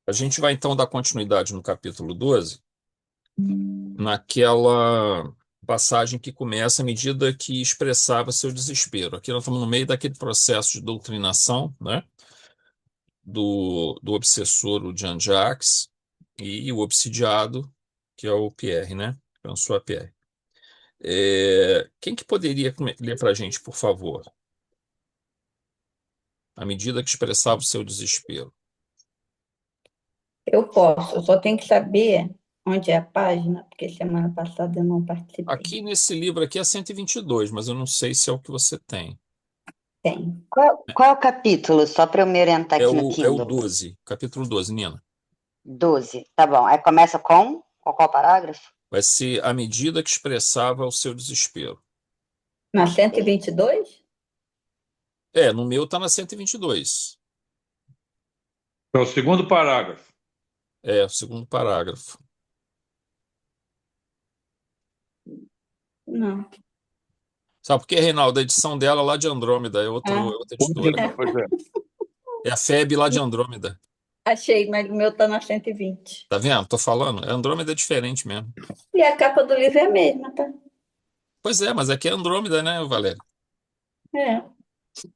A gente vai então dar continuidade no capítulo 12, naquela passagem que começa à medida que expressava seu desespero. Aqui nós estamos no meio daquele processo de doutrinação, né, do obsessor, o Jean-Jacques, e o obsidiado, que é o Pierre, né? François Pierre. Quem que poderia ler para a gente, por favor, à medida que expressava o seu desespero? Eu posso, eu só tenho que saber onde é a página, porque semana passada eu não participei. Aqui nesse livro aqui é 122, mas eu não sei se é o que você tem. Tem. Qual é o capítulo? Só para eu me orientar É aqui no o Kindle. 12, capítulo 12, Nina. 12. Tá bom. Aí começa com qual parágrafo? Vai ser à medida que expressava o seu desespero. Na 122? No meu tá na 122. É o segundo parágrafo. É, o segundo parágrafo. Não. Sabe por quê, Reinaldo? A edição dela lá de Andrômeda Ah, outra editora. Pois é. É a FEB lá de Andrômeda. achei, mas o meu tá na 120. Tá vendo? Tô falando. A Andrômeda é diferente mesmo. E a capa do livro é a mesma, tá? Pois é, mas aqui é Andrômeda, né, Valério? É,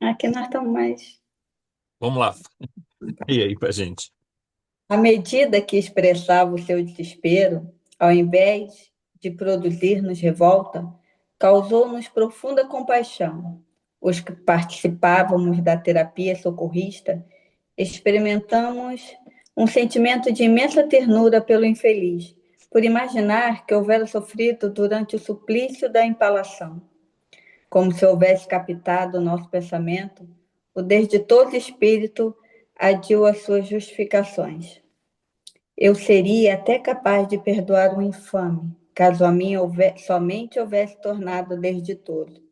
aqui nós estamos mais. Vamos lá. E aí pra gente? À medida que expressava o seu desespero, ao invés de produzir-nos revolta, causou-nos profunda compaixão. Os que participávamos da terapia socorrista experimentamos um sentimento de imensa ternura pelo infeliz, por imaginar que houvera sofrido durante o suplício da empalação. Como se houvesse captado o nosso pensamento, o desditoso espírito adiu as suas justificações. Eu seria até capaz de perdoar um infame, caso a mim somente houvesse tornado desditoso.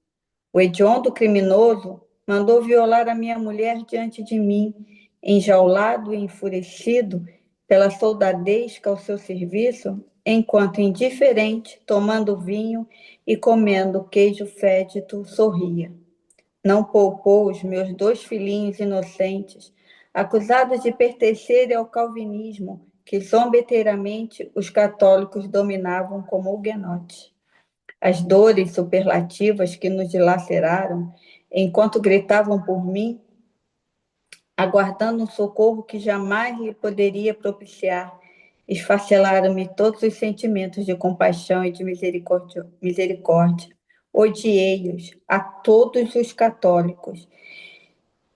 O hediondo criminoso mandou violar a minha mulher diante de mim, enjaulado e enfurecido pela soldadesca ao seu serviço, enquanto indiferente, tomando vinho e comendo queijo fédito, sorria. Não poupou os meus dois filhinhos inocentes, acusados de pertencerem ao calvinismo, que zombeteiramente os católicos dominavam como huguenotes. As dores superlativas que nos dilaceraram, enquanto gritavam por mim, aguardando um socorro que jamais lhe poderia propiciar, esfacelaram-me todos os sentimentos de compaixão e de misericórdia. Odiei-os a todos os católicos.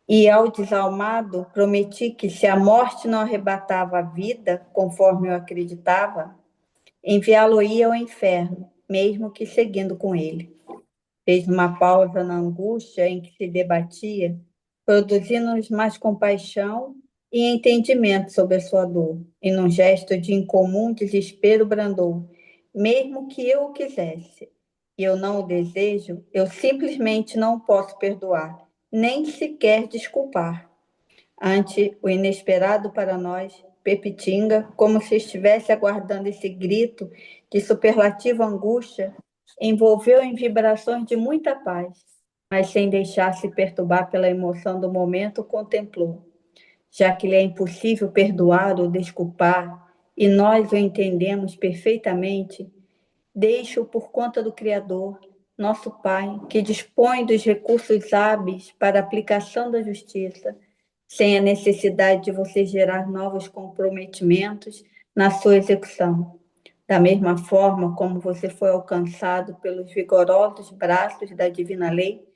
E ao desalmado, prometi que, se a morte não arrebatava a vida, conforme eu acreditava, enviá-lo-ia ao inferno, mesmo que seguindo com ele. Fez uma pausa na angústia em que se debatia, produzindo-nos mais compaixão e entendimento sobre a sua dor, e num gesto de incomum desespero brandou: mesmo que eu o quisesse, e eu não o desejo, eu simplesmente não posso perdoar, nem sequer desculpar. Ante o inesperado para nós, Pepitinga, como se estivesse aguardando esse grito de superlativa angústia, envolveu em vibrações de muita paz, mas sem deixar-se perturbar pela emoção do momento, contemplou. Já que lhe é impossível perdoar ou desculpar, e nós o entendemos perfeitamente, deixe-o por conta do Criador, nosso Pai, que dispõe dos recursos hábeis para a aplicação da justiça, sem a necessidade de você gerar novos comprometimentos na sua execução. Da mesma forma como você foi alcançado pelos vigorosos braços da divina lei,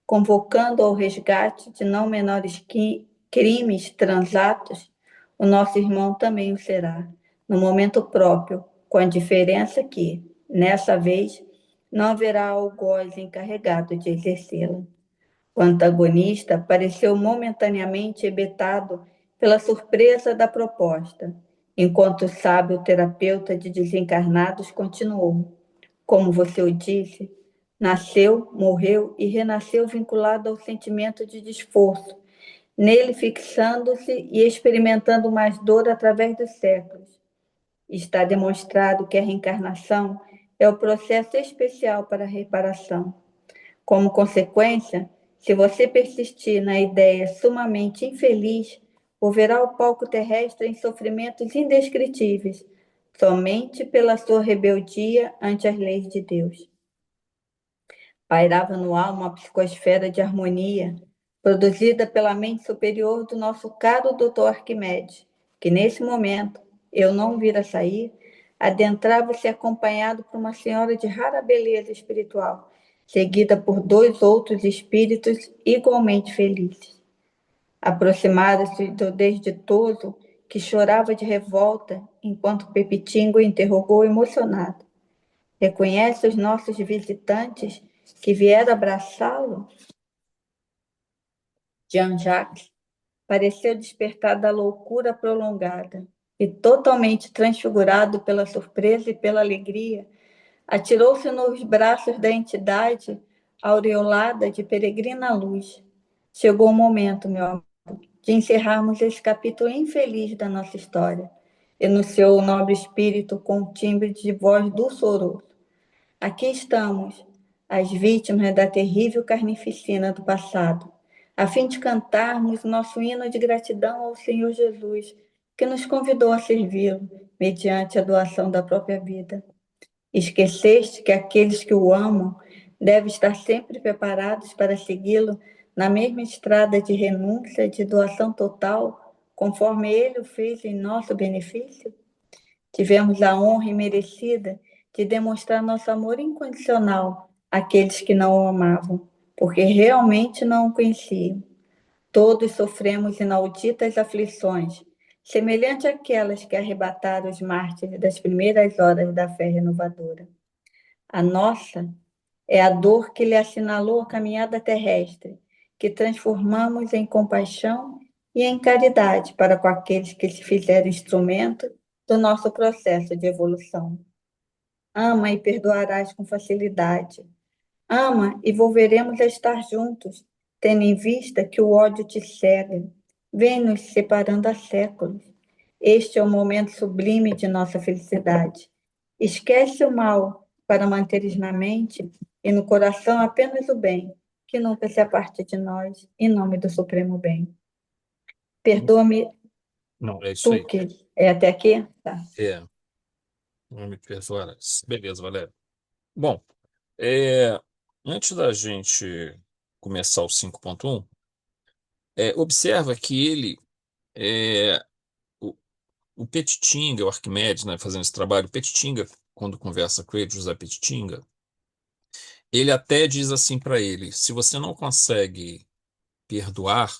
convocando ao resgate de não menores crimes transatos, o nosso irmão também o será, no momento próprio, com a diferença que, nessa vez, não haverá algoz encarregado de exercê-la. O antagonista pareceu momentaneamente hebetado pela surpresa da proposta, enquanto o sábio terapeuta de desencarnados continuou. Como você o disse, nasceu, morreu e renasceu vinculado ao sentimento de esforço, nele fixando-se e experimentando mais dor através dos séculos. Está demonstrado que a reencarnação é o processo especial para a reparação. Como consequência, se você persistir na ideia sumamente infeliz, volverá ao palco terrestre em sofrimentos indescritíveis, somente pela sua rebeldia ante as leis de Deus. Pairava no ar uma psicosfera de harmonia, produzida pela mente superior do nosso caro doutor Arquimedes, que nesse momento, eu não vira sair, adentrava-se acompanhado por uma senhora de rara beleza espiritual, seguida por 2 outros espíritos igualmente felizes. Aproximara-se do desditoso, que chorava de revolta, enquanto Pepitingo o interrogou emocionado. Reconhece os nossos visitantes que vieram abraçá-lo? Jean-Jacques pareceu despertar da loucura prolongada e, totalmente transfigurado pela surpresa e pela alegria, atirou-se nos braços da entidade aureolada de peregrina luz. Chegou o momento, meu amor, de encerrarmos esse capítulo infeliz da nossa história, enunciou o nobre espírito com um timbre de voz doçoroso. Aqui estamos, as vítimas da terrível carnificina do passado, a fim de cantarmos nosso hino de gratidão ao Senhor Jesus, que nos convidou a servi-lo, mediante a doação da própria vida. Esqueceste que aqueles que o amam devem estar sempre preparados para segui-lo na mesma estrada de renúncia, de doação total, conforme ele o fez em nosso benefício? Tivemos a honra imerecida de demonstrar nosso amor incondicional àqueles que não o amavam, porque realmente não o conheciam. Todos sofremos inauditas aflições, semelhantes àquelas que arrebataram os mártires das primeiras horas da fé renovadora. A nossa é a dor que lhe assinalou a caminhada terrestre, que transformamos em compaixão e em caridade para com aqueles que se fizeram instrumento do nosso processo de evolução. Ama e perdoarás com facilidade. Ama e volveremos a estar juntos, tendo em vista que o ódio te cega, vem nos separando há séculos. Este é o momento sublime de nossa felicidade. Esquece o mal para manteres na mente e no coração apenas o bem, que nunca se aparte de nós, em nome do Supremo Bem. Perdoa-me, Não, é isso tu aí. que é até aqui? Tá. É, não me perdoarás. Beleza, Valério. Bom, é, antes da gente começar o 5.1, observa que ele, é, o, o Petitinga, o Arquimedes, né, fazendo esse trabalho, o Petitinga, quando conversa com ele, José Petitinga, ele até diz assim para ele: se você não consegue perdoar,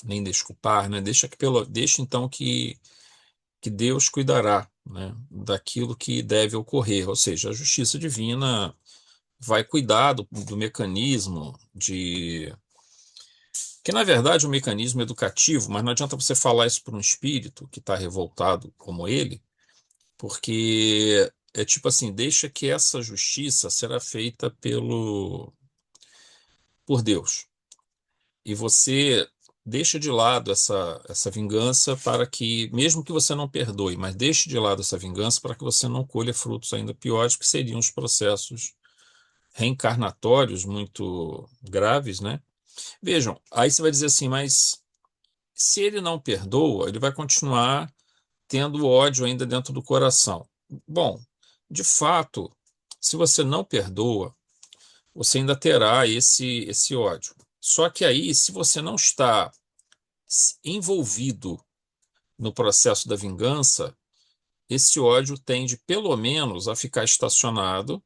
nem desculpar, né, deixa então que Deus cuidará, né, daquilo que deve ocorrer, ou seja, a justiça divina vai cuidar do mecanismo de. Que na verdade é um mecanismo educativo, mas não adianta você falar isso para um espírito que está revoltado como ele, porque é tipo assim: deixa que essa justiça será feita por Deus. E você deixa de lado essa vingança para que, mesmo que você não perdoe, mas deixe de lado essa vingança para que você não colha frutos ainda piores, que seriam os processos reencarnatórios muito graves, né? Vejam, aí você vai dizer assim, mas se ele não perdoa, ele vai continuar tendo ódio ainda dentro do coração. Bom, de fato, se você não perdoa, você ainda terá esse ódio. Só que aí, se você não está envolvido no processo da vingança, esse ódio tende, pelo menos, a ficar estacionado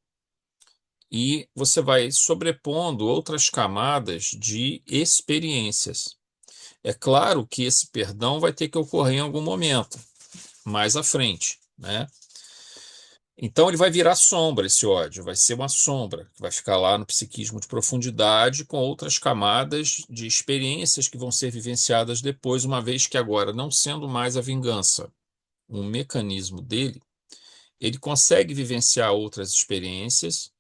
e você vai sobrepondo outras camadas de experiências. É claro que esse perdão vai ter que ocorrer em algum momento, mais à frente, né? Então ele vai virar sombra, esse ódio, vai ser uma sombra, que vai ficar lá no psiquismo de profundidade, com outras camadas de experiências que vão ser vivenciadas depois, uma vez que agora, não sendo mais a vingança um mecanismo dele, ele consegue vivenciar outras experiências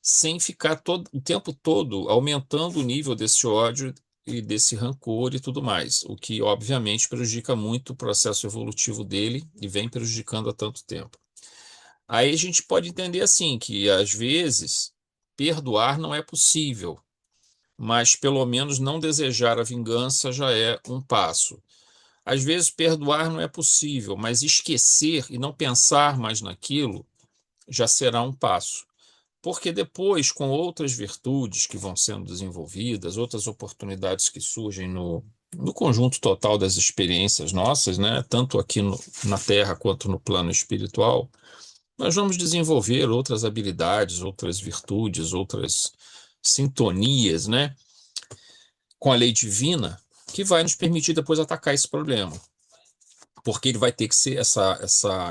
sem ficar o tempo todo aumentando o nível desse ódio e desse rancor e tudo mais, o que obviamente prejudica muito o processo evolutivo dele e vem prejudicando há tanto tempo. Aí a gente pode entender assim, que às vezes perdoar não é possível, mas pelo menos não desejar a vingança já é um passo. Às vezes, perdoar não é possível, mas esquecer e não pensar mais naquilo já será um passo. Porque depois, com outras virtudes que vão sendo desenvolvidas, outras oportunidades que surgem no conjunto total das experiências nossas, né, tanto aqui na Terra quanto no plano espiritual, nós vamos desenvolver outras habilidades, outras virtudes, outras sintonias, né, com a lei divina, que vai nos permitir depois atacar esse problema. Porque ele vai ter que ser,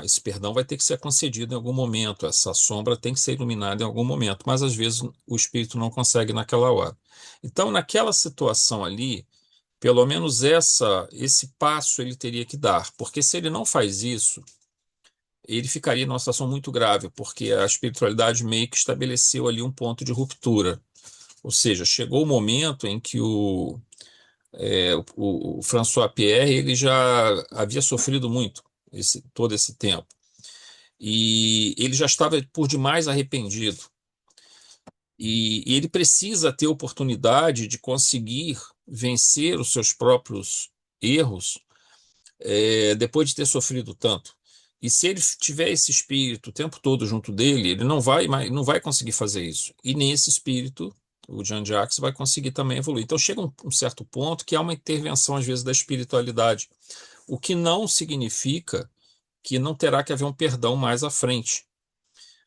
esse perdão vai ter que ser concedido em algum momento, essa sombra tem que ser iluminada em algum momento, mas às vezes o espírito não consegue naquela hora. Então, naquela situação ali, pelo menos esse passo ele teria que dar, porque se ele não faz isso, ele ficaria numa situação muito grave, porque a espiritualidade meio que estabeleceu ali um ponto de ruptura. Ou seja, chegou o momento em que o François Pierre ele já havia sofrido muito todo esse tempo. E ele já estava por demais arrependido. E ele precisa ter oportunidade de conseguir vencer os seus próprios erros, depois de ter sofrido tanto. E se ele tiver esse espírito o tempo todo junto dele, ele não vai conseguir fazer isso. E nesse espírito, o Jean-Jacques vai conseguir também evoluir. Então chega um certo ponto que há uma intervenção, às vezes, da espiritualidade, o que não significa que não terá que haver um perdão mais à frente,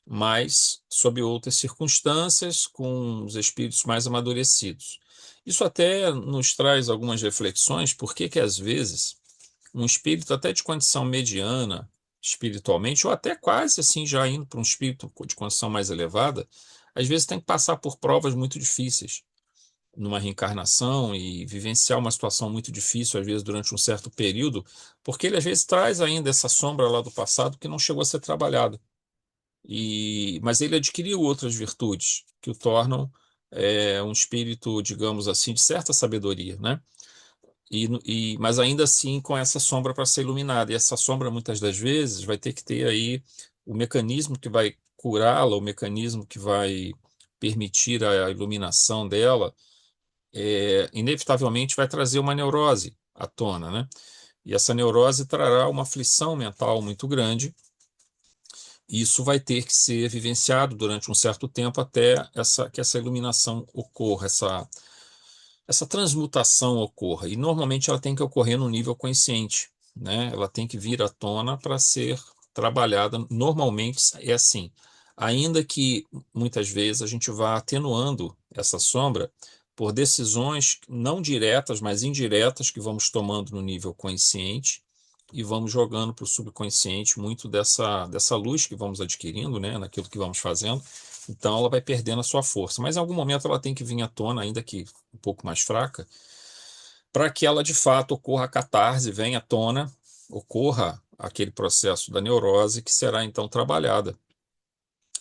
mas sob outras circunstâncias, com os espíritos mais amadurecidos. Isso até nos traz algumas reflexões, porque que às vezes um espírito até de condição mediana, espiritualmente, ou até quase assim já indo para um espírito de condição mais elevada, às vezes tem que passar por provas muito difíceis numa reencarnação e vivenciar uma situação muito difícil, às vezes durante um certo período, porque ele às vezes traz ainda essa sombra lá do passado que não chegou a ser trabalhada. Mas ele adquiriu outras virtudes que o tornam um espírito, digamos assim, de certa sabedoria, né? Mas ainda assim com essa sombra para ser iluminada. E essa sombra, muitas das vezes, vai ter que ter aí o mecanismo que vai curá-la, o mecanismo que vai permitir a iluminação dela, inevitavelmente vai trazer uma neurose à tona, né? E essa neurose trará uma aflição mental muito grande. E isso vai ter que ser vivenciado durante um certo tempo até que essa iluminação ocorra, essa transmutação ocorra. E normalmente ela tem que ocorrer no nível consciente, né? Ela tem que vir à tona para ser trabalhada. Normalmente é assim. Ainda que muitas vezes a gente vá atenuando essa sombra por decisões não diretas, mas indiretas que vamos tomando no nível consciente e vamos jogando para o subconsciente muito dessa luz que vamos adquirindo, né, naquilo que vamos fazendo. Então ela vai perdendo a sua força, mas em algum momento ela tem que vir à tona, ainda que um pouco mais fraca, para que ela de fato ocorra a catarse, venha à tona, ocorra aquele processo da neurose que será então trabalhada.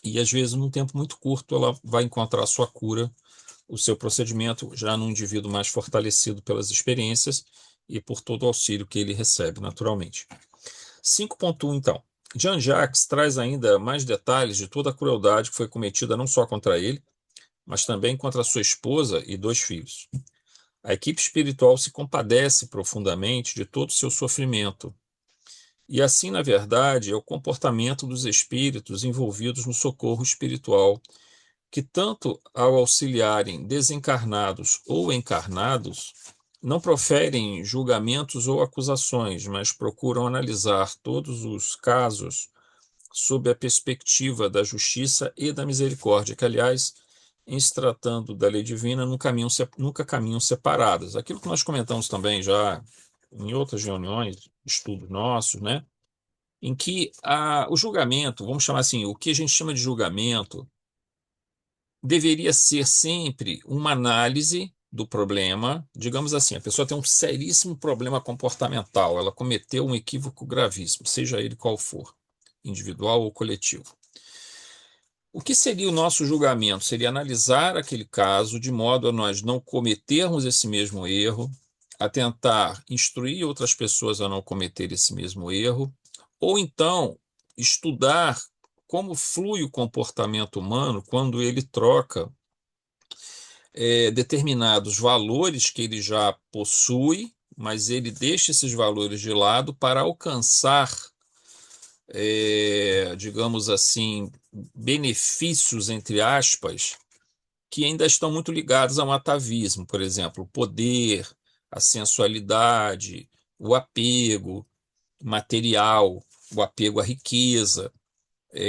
E às vezes, num tempo muito curto, ela vai encontrar a sua cura, o seu procedimento, já num indivíduo mais fortalecido pelas experiências e por todo o auxílio que ele recebe, naturalmente. 5.1, então. Jean-Jacques traz ainda mais detalhes de toda a crueldade que foi cometida não só contra ele, mas também contra sua esposa e 2 filhos. A equipe espiritual se compadece profundamente de todo o seu sofrimento. E assim, na verdade, é o comportamento dos espíritos envolvidos no socorro espiritual, que tanto ao auxiliarem desencarnados ou encarnados, não proferem julgamentos ou acusações, mas procuram analisar todos os casos sob a perspectiva da justiça e da misericórdia, que, aliás, em se tratando da lei divina, nunca caminham separadas. Aquilo que nós comentamos também já em outras reuniões, estudos nossos, né? Em que o julgamento, vamos chamar assim, o que a gente chama de julgamento, deveria ser sempre uma análise do problema. Digamos assim, a pessoa tem um seríssimo problema comportamental, ela cometeu um equívoco gravíssimo, seja ele qual for, individual ou coletivo. O que seria o nosso julgamento? Seria analisar aquele caso de modo a nós não cometermos esse mesmo erro, a tentar instruir outras pessoas a não cometer esse mesmo erro, ou então estudar como flui o comportamento humano quando ele troca determinados valores que ele já possui, mas ele deixa esses valores de lado para alcançar, digamos assim, benefícios, entre aspas, que ainda estão muito ligados ao atavismo, por exemplo, o poder, a sensualidade, o apego material, o apego à riqueza.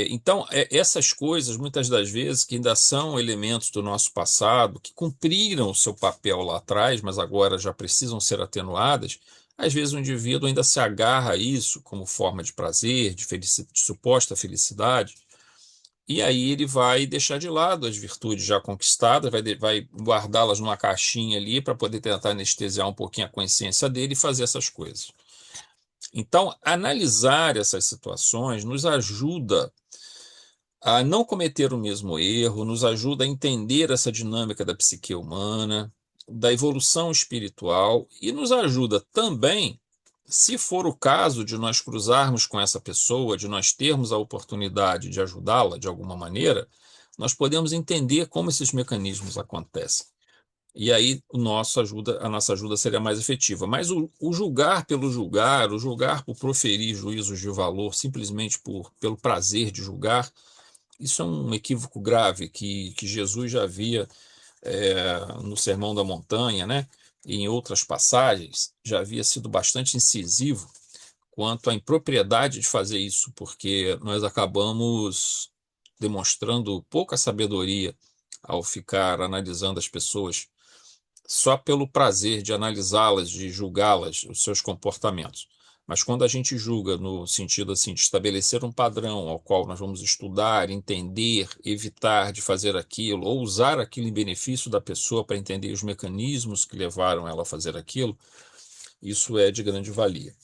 Então, essas coisas, muitas das vezes, que ainda são elementos do nosso passado, que cumpriram o seu papel lá atrás, mas agora já precisam ser atenuadas, às vezes o indivíduo ainda se agarra a isso como forma de prazer, de suposta felicidade, e aí ele vai deixar de lado as virtudes já conquistadas, vai guardá-las numa caixinha ali para poder tentar anestesiar um pouquinho a consciência dele e fazer essas coisas. Então, analisar essas situações nos ajuda a não cometer o mesmo erro, nos ajuda a entender essa dinâmica da psique humana, da evolução espiritual e nos ajuda também, se for o caso de nós cruzarmos com essa pessoa, de nós termos a oportunidade de ajudá-la de alguma maneira, nós podemos entender como esses mecanismos acontecem. E aí a nossa ajuda seria mais efetiva. Mas o julgar pelo julgar, o julgar por proferir juízos de valor, simplesmente pelo prazer de julgar, isso é um equívoco grave que Jesus já havia no Sermão da Montanha, né? E em outras passagens, já havia sido bastante incisivo quanto à impropriedade de fazer isso, porque nós acabamos demonstrando pouca sabedoria ao ficar analisando as pessoas só pelo prazer de analisá-las, de julgá-las, os seus comportamentos. Mas quando a gente julga no sentido assim de estabelecer um padrão ao qual nós vamos estudar, entender, evitar de fazer aquilo, ou usar aquilo em benefício da pessoa para entender os mecanismos que levaram ela a fazer aquilo, isso é de grande valia.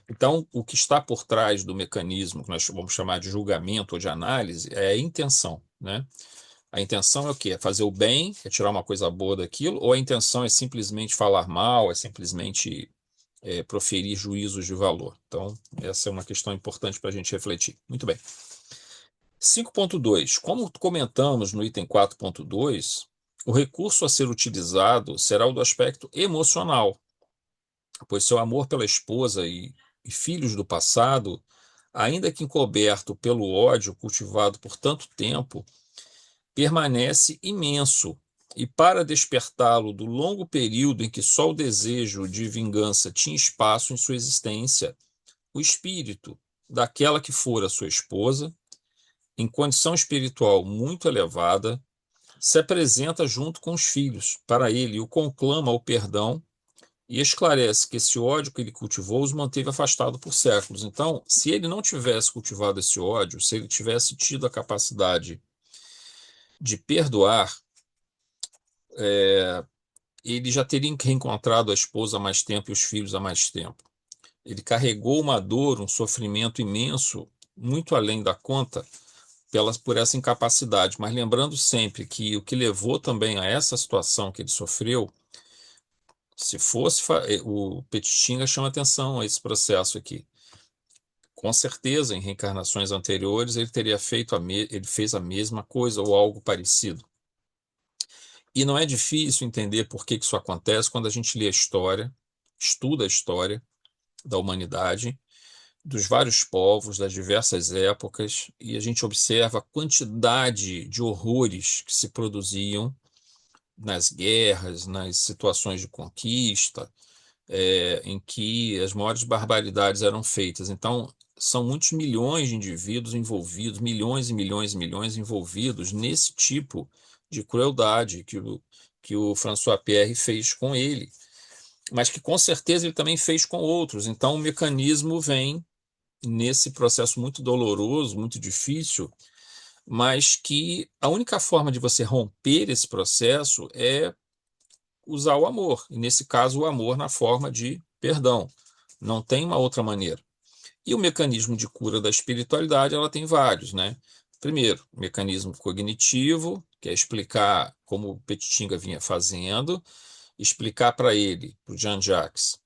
Então, o que está por trás do mecanismo que nós vamos chamar de julgamento ou de análise é a intenção, né? A intenção é o quê? É fazer o bem, é tirar uma coisa boa daquilo, ou a intenção é simplesmente falar mal, é simplesmente proferir juízos de valor? Então, essa é uma questão importante para a gente refletir. Muito bem. 5.2. Como comentamos no item 4.2, o recurso a ser utilizado será o do aspecto emocional, pois seu amor pela esposa e filhos do passado, ainda que encoberto pelo ódio cultivado por tanto tempo, permanece imenso, e para despertá-lo do longo período em que só o desejo de vingança tinha espaço em sua existência, o espírito daquela que fora sua esposa, em condição espiritual muito elevada, se apresenta junto com os filhos para ele e o conclama ao perdão e esclarece que esse ódio que ele cultivou os manteve afastados por séculos. Então, se ele não tivesse cultivado esse ódio, se ele tivesse tido a capacidade de perdoar, ele já teria reencontrado a esposa há mais tempo e os filhos há mais tempo. Ele carregou uma dor, um sofrimento imenso, muito além da conta, por essa incapacidade. Mas lembrando sempre que o que levou também a essa situação que ele sofreu, se fosse. O Petitinga chama atenção a esse processo aqui. Com certeza, em reencarnações anteriores, ele teria feito ele fez a mesma coisa ou algo parecido. E não é difícil entender por que isso acontece quando a gente lê a história, estuda a história da humanidade, dos vários povos, das diversas épocas, e a gente observa a quantidade de horrores que se produziam nas guerras, nas situações de conquista, em que as maiores barbaridades eram feitas. Então, são muitos milhões de indivíduos envolvidos, milhões e milhões e milhões envolvidos nesse tipo de crueldade que o François Pierre fez com ele, mas que com certeza ele também fez com outros. Então, o mecanismo vem nesse processo muito doloroso, muito difícil, mas que a única forma de você romper esse processo é usar o amor, e nesse caso o amor na forma de perdão. Não tem uma outra maneira. E o mecanismo de cura da espiritualidade, ela tem vários, né? Primeiro, o mecanismo cognitivo, que é explicar como o Petitinga vinha fazendo, explicar para ele, para o Jean-Jacques,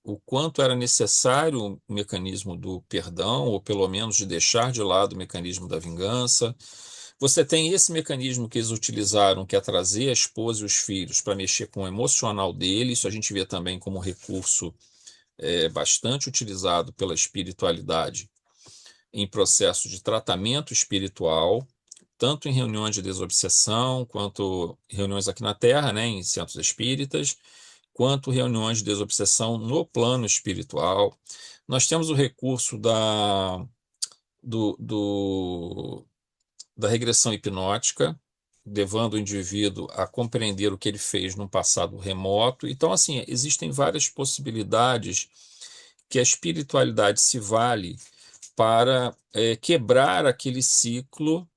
o quanto era necessário o mecanismo do perdão, ou pelo menos de deixar de lado o mecanismo da vingança, Você tem esse mecanismo que eles utilizaram, que é trazer a esposa e os filhos para mexer com o emocional dele. Isso a gente vê também como recurso bastante utilizado pela espiritualidade em processo de tratamento espiritual, tanto em reuniões de desobsessão, quanto reuniões aqui na Terra, né, em centros espíritas, quanto reuniões de desobsessão no plano espiritual. Nós temos o recurso do, do da regressão hipnótica, levando o indivíduo a compreender o que ele fez num passado remoto. Então, assim, existem várias possibilidades que a espiritualidade se vale para quebrar aquele ciclo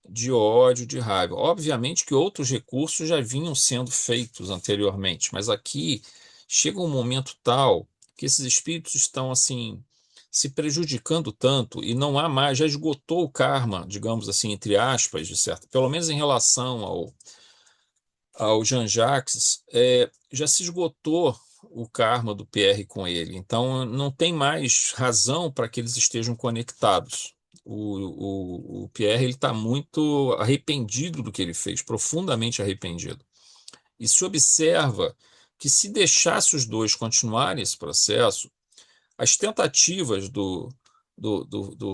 de ódio, de raiva. Obviamente que outros recursos já vinham sendo feitos anteriormente, mas aqui chega um momento tal que esses espíritos estão assim se prejudicando tanto e não há mais, já esgotou o karma, digamos assim, entre aspas, de certo, pelo menos em relação ao Jean-Jacques, já se esgotou o karma do PR com ele. Então, não tem mais razão para que eles estejam conectados. O Pierre ele está muito arrependido do que ele fez, profundamente arrependido. E se observa que se deixasse os dois continuarem esse processo, as tentativas do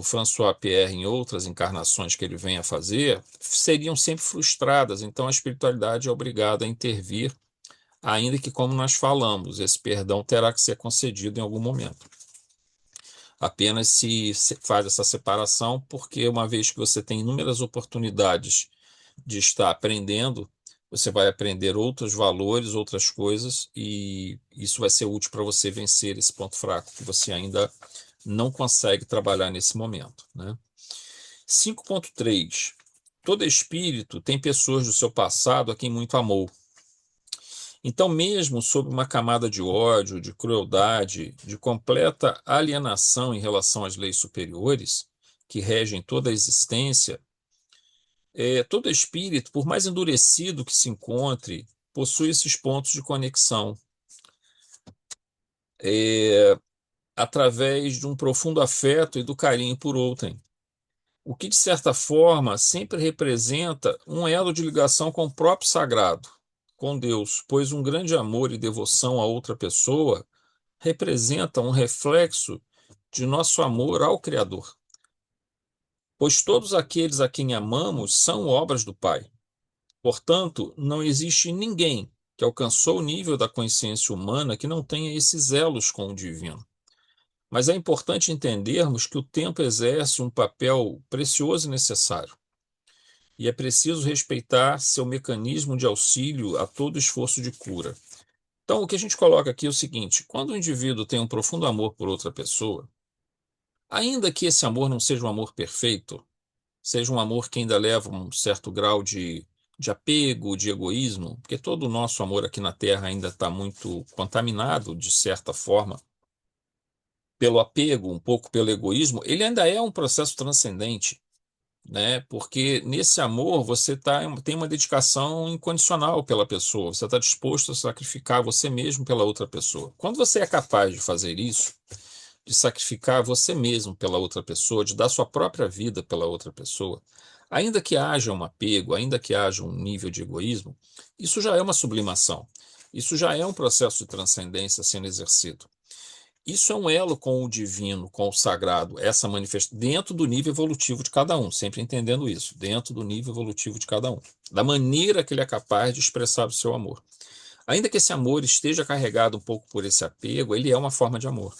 François Pierre em outras encarnações que ele vem a fazer seriam sempre frustradas. Então a espiritualidade é obrigada a intervir, ainda que, como nós falamos, esse perdão terá que ser concedido em algum momento. Apenas se faz essa separação, porque uma vez que você tem inúmeras oportunidades de estar aprendendo, você vai aprender outros valores, outras coisas, e isso vai ser útil para você vencer esse ponto fraco que você ainda não consegue trabalhar nesse momento, né? 5.3. Todo espírito tem pessoas do seu passado a quem muito amou. Então, mesmo sob uma camada de ódio, de crueldade, de completa alienação em relação às leis superiores, que regem toda a existência, todo espírito, por mais endurecido que se encontre, possui esses pontos de conexão, através de um profundo afeto e do carinho por outrem, o que, de certa forma, sempre representa um elo de ligação com o próprio sagrado, com Deus, pois um grande amor e devoção a outra pessoa representa um reflexo de nosso amor ao Criador. Pois todos aqueles a quem amamos são obras do Pai. Portanto, não existe ninguém que alcançou o nível da consciência humana que não tenha esses elos com o divino. Mas é importante entendermos que o tempo exerce um papel precioso e necessário. E é preciso respeitar seu mecanismo de auxílio a todo esforço de cura. Então, o que a gente coloca aqui é o seguinte: quando o indivíduo tem um profundo amor por outra pessoa, ainda que esse amor não seja um amor perfeito, seja um amor que ainda leva um certo grau de apego, de egoísmo, porque todo o nosso amor aqui na Terra ainda está muito contaminado, de certa forma, pelo apego, um pouco pelo egoísmo, ele ainda é um processo transcendente, né? Porque nesse amor você tem uma dedicação incondicional pela pessoa, você está disposto a sacrificar você mesmo pela outra pessoa. Quando você é capaz de fazer isso, de sacrificar você mesmo pela outra pessoa, de dar sua própria vida pela outra pessoa, ainda que haja um apego, ainda que haja um nível de egoísmo, isso já é uma sublimação. Isso já é um processo de transcendência sendo exercido. Isso é um elo com o divino, com o sagrado, essa manifestação, dentro do nível evolutivo de cada um, sempre entendendo isso, dentro do nível evolutivo de cada um, da maneira que ele é capaz de expressar o seu amor. Ainda que esse amor esteja carregado um pouco por esse apego, ele é uma forma de amor.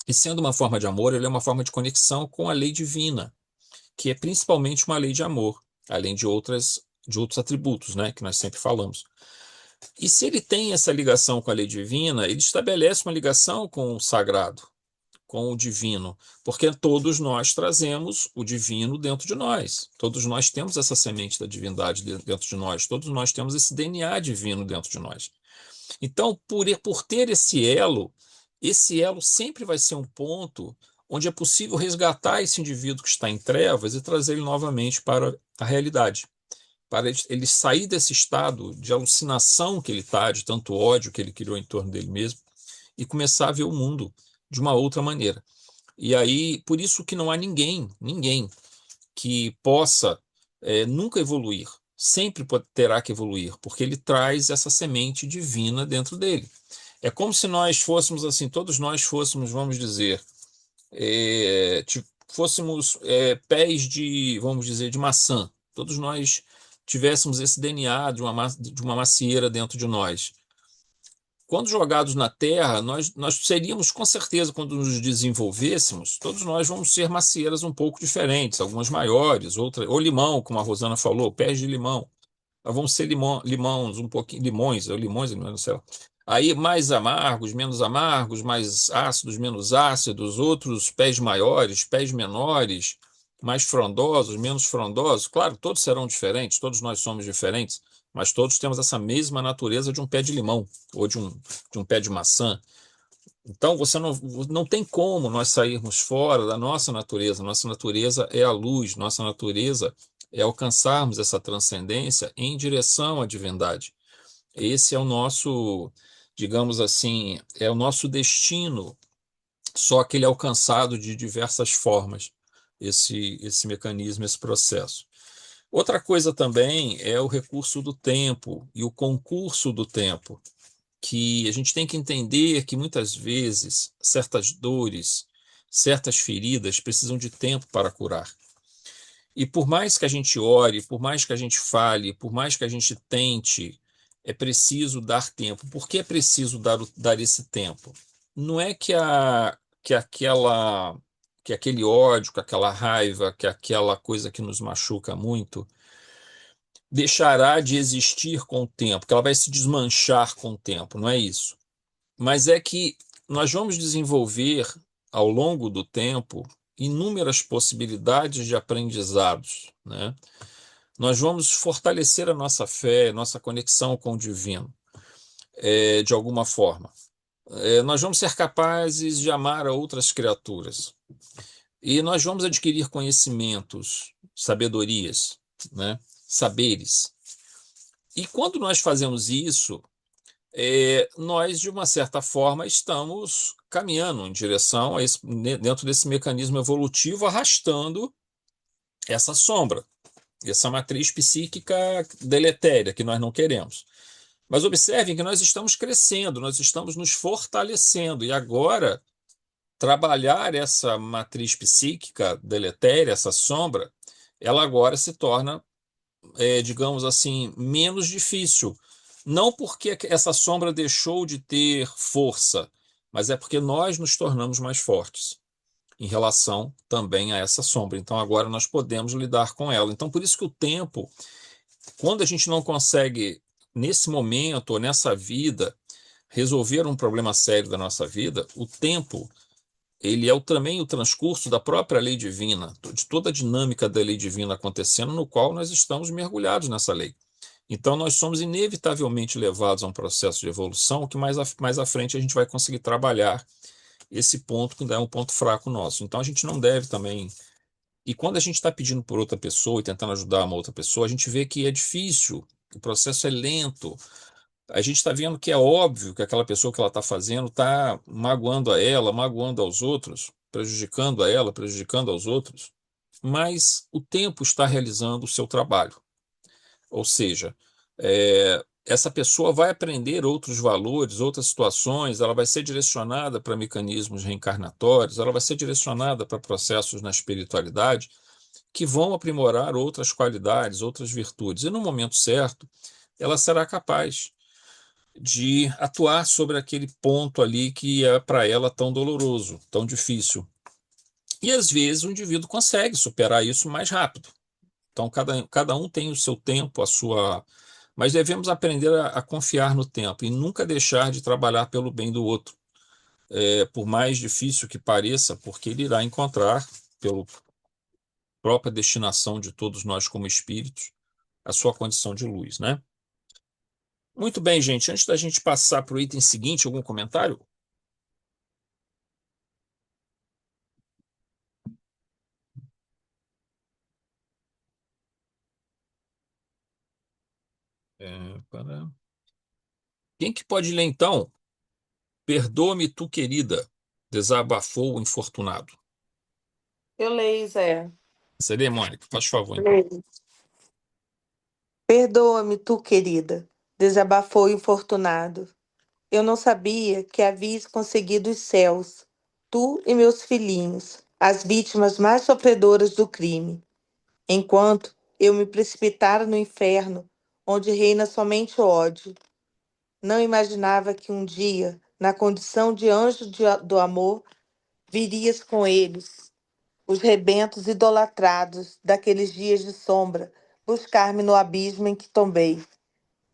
E sendo uma forma de amor, ele é uma forma de conexão com a lei divina, que é principalmente uma lei de amor, além de outros atributos, né, que nós sempre falamos. E se ele tem essa ligação com a lei divina, ele estabelece uma ligação com o sagrado, com o divino, porque todos nós trazemos o divino dentro de nós. Todos nós temos essa semente da divindade dentro de nós, todos nós temos esse DNA divino dentro de nós. Então, por ter esse elo sempre vai ser um ponto onde é possível resgatar esse indivíduo que está em trevas e trazer ele novamente para a realidade, para ele sair desse estado de alucinação que ele está, de tanto ódio que ele criou em torno dele mesmo, e começar a ver o mundo de uma outra maneira. E aí, por isso que não há ninguém que possa nunca evoluir. Sempre terá que evoluir, porque ele traz essa semente divina dentro dele. É como se nós fôssemos assim, todos nós fôssemos, vamos dizer, fôssemos pés de, vamos dizer, de maçã. Todos nós tivéssemos esse DNA de uma macieira dentro de nós. Quando jogados na Terra, nós seríamos, com certeza, quando nos desenvolvêssemos, todos nós vamos ser macieiras um pouco diferentes, algumas maiores, outras, ou limão, como a Rosana falou, pés de limão. Vão ser limões, um pouquinho, limões, não sei lá. Aí mais amargos, mais ácidos, menos ácidos, outros pés maiores, pés menores, mais frondosos, menos frondosos. Claro, todos serão diferentes, todos nós somos diferentes, mas todos temos essa mesma natureza de um pé de limão ou de um pé de maçã. Então, você não tem como nós sairmos fora da nossa natureza. Nossa natureza é a luz, nossa natureza é alcançarmos essa transcendência em direção à divindade. Esse é o nosso, digamos assim, é o nosso destino, só que ele é alcançado de diversas formas, esse mecanismo, esse processo. Outra coisa também é o recurso do tempo e o concurso do tempo, que a gente tem que entender que muitas vezes certas dores, certas feridas precisam de tempo para curar. E por mais que a gente ore, por mais que a gente fale, por mais que a gente tente, é preciso dar tempo. Por que é preciso dar esse tempo? Não é que aquele ódio, que aquela raiva, que aquela coisa que nos machuca muito deixará de existir com o tempo, que ela vai se desmanchar com o tempo, não é isso. Mas é que nós vamos desenvolver ao longo do tempo inúmeras possibilidades de aprendizados, né? Nós vamos fortalecer a nossa fé, nossa conexão com o divino, de alguma forma. Nós vamos ser capazes de amar a outras criaturas. E nós vamos adquirir conhecimentos, sabedorias, né? Saberes. E quando nós fazemos isso, nós, de uma certa forma, estamos caminhando em direção a dentro desse mecanismo evolutivo, arrastando essa sombra, essa matriz psíquica deletéria que nós não queremos. Mas observem que nós estamos crescendo, nós estamos nos fortalecendo, e agora trabalhar essa matriz psíquica deletéria, essa sombra, ela agora se torna, digamos assim, menos difícil. Não porque essa sombra deixou de ter força, mas é porque nós nos tornamos mais fortes em relação também a essa sombra. Então agora nós podemos lidar com ela. Então por isso que o tempo, quando a gente não consegue, nesse momento ou nessa vida, resolver um problema sério da nossa vida, o tempo, ele é também o transcurso da própria lei divina, de toda a dinâmica da lei divina acontecendo, no qual nós estamos mergulhados nessa lei. Então, nós somos inevitavelmente levados a um processo de evolução que mais à frente a gente vai conseguir trabalhar esse ponto, que ainda é um ponto fraco nosso. Então, a gente não deve também. E quando a gente está pedindo por outra pessoa e tentando ajudar uma outra pessoa, a gente vê que é difícil, o processo é lento. A gente está vendo que é óbvio que aquela pessoa que ela está fazendo está magoando a ela, magoando aos outros, prejudicando a ela, prejudicando aos outros, mas o tempo está realizando o seu trabalho. Ou seja, essa pessoa vai aprender outros valores, outras situações, ela vai ser direcionada para mecanismos reencarnatórios, ela vai ser direcionada para processos na espiritualidade que vão aprimorar outras qualidades, outras virtudes. E no momento certo, ela será capaz de atuar sobre aquele ponto ali que é para ela tão doloroso, tão difícil. E às vezes o indivíduo consegue superar isso mais rápido. Então, cada um tem o seu tempo, a sua. Mas devemos aprender a confiar no tempo e nunca deixar de trabalhar pelo bem do outro, por mais difícil que pareça, porque ele irá encontrar, pela própria destinação de todos nós como espíritos, a sua condição de luz, né? Muito bem, gente. Antes da gente passar para o item seguinte, algum comentário? Quem que pode ler, então? Perdoa-me, tu querida, desabafou o infortunado. Eu leio, Zé. Você lê, Mônica? Faz favor, então. Leio. Perdoa-me, tu, querida, desabafou o infortunado. Eu não sabia que havias conseguido os céus, tu e meus filhinhos, as vítimas mais sofredoras do crime, enquanto eu me precipitara no inferno, onde reina somente o ódio. Não imaginava que um dia, na condição de anjo do amor, virias com eles, os rebentos idolatrados daqueles dias de sombra, buscar-me no abismo em que tombei,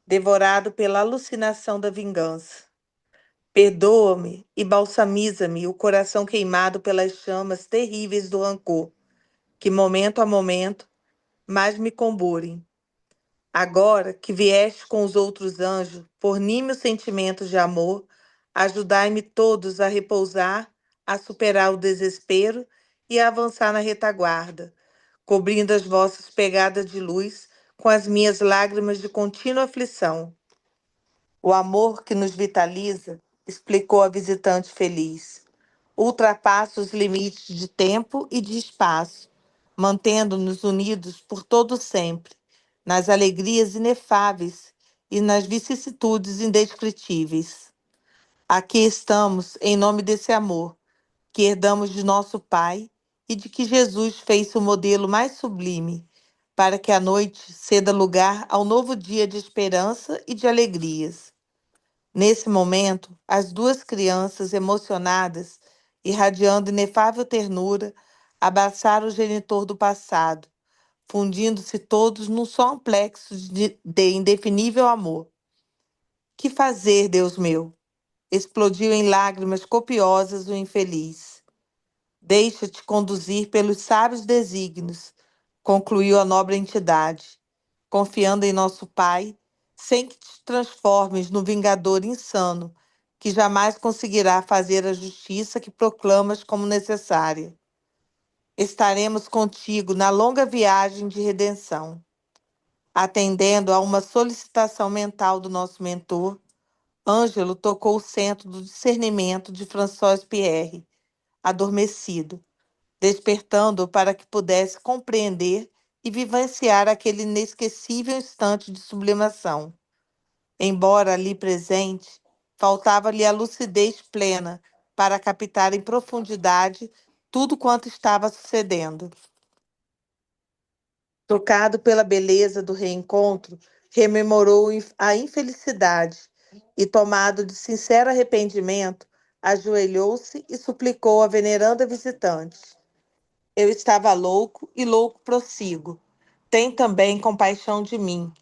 devorado pela alucinação da vingança. Perdoa-me e balsamiza-me o coração queimado pelas chamas terríveis do rancor, que momento a momento mais me comburem. Agora que vieste com os outros anjos, forni-me os sentimentos de amor, ajudai-me todos a repousar, a superar o desespero e a avançar na retaguarda, cobrindo as vossas pegadas de luz com as minhas lágrimas de contínua aflição. O amor que nos vitaliza, explicou a visitante feliz, ultrapassa os limites de tempo e de espaço, mantendo-nos unidos por todo sempre, nas alegrias inefáveis e nas vicissitudes indescritíveis. Aqui estamos em nome desse amor, que herdamos de nosso Pai e de que Jesus fez o modelo mais sublime, para que a noite ceda lugar ao novo dia de esperança e de alegrias. Nesse momento, as duas crianças, emocionadas, irradiando inefável ternura, abraçaram o genitor do passado, fundindo-se todos num só amplexo de indefinível amor. Que fazer, Deus meu? Explodiu em lágrimas copiosas o infeliz. Deixa-te conduzir pelos sábios desígnios, concluiu a nobre entidade, confiando em nosso Pai, sem que te transformes no vingador insano, que jamais conseguirá fazer a justiça que proclamas como necessária. Estaremos contigo na longa viagem de redenção. Atendendo a uma solicitação mental do nosso mentor, Ângelo tocou o centro do discernimento de François Pierre, adormecido, despertando-o para que pudesse compreender e vivenciar aquele inesquecível instante de sublimação. Embora ali presente, faltava-lhe a lucidez plena para captar em profundidade tudo quanto estava sucedendo. Tocado pela beleza do reencontro, rememorou a infelicidade e, tomado de sincero arrependimento, ajoelhou-se e suplicou a veneranda visitante. Eu estava louco e louco prossigo. Tem também compaixão de mim,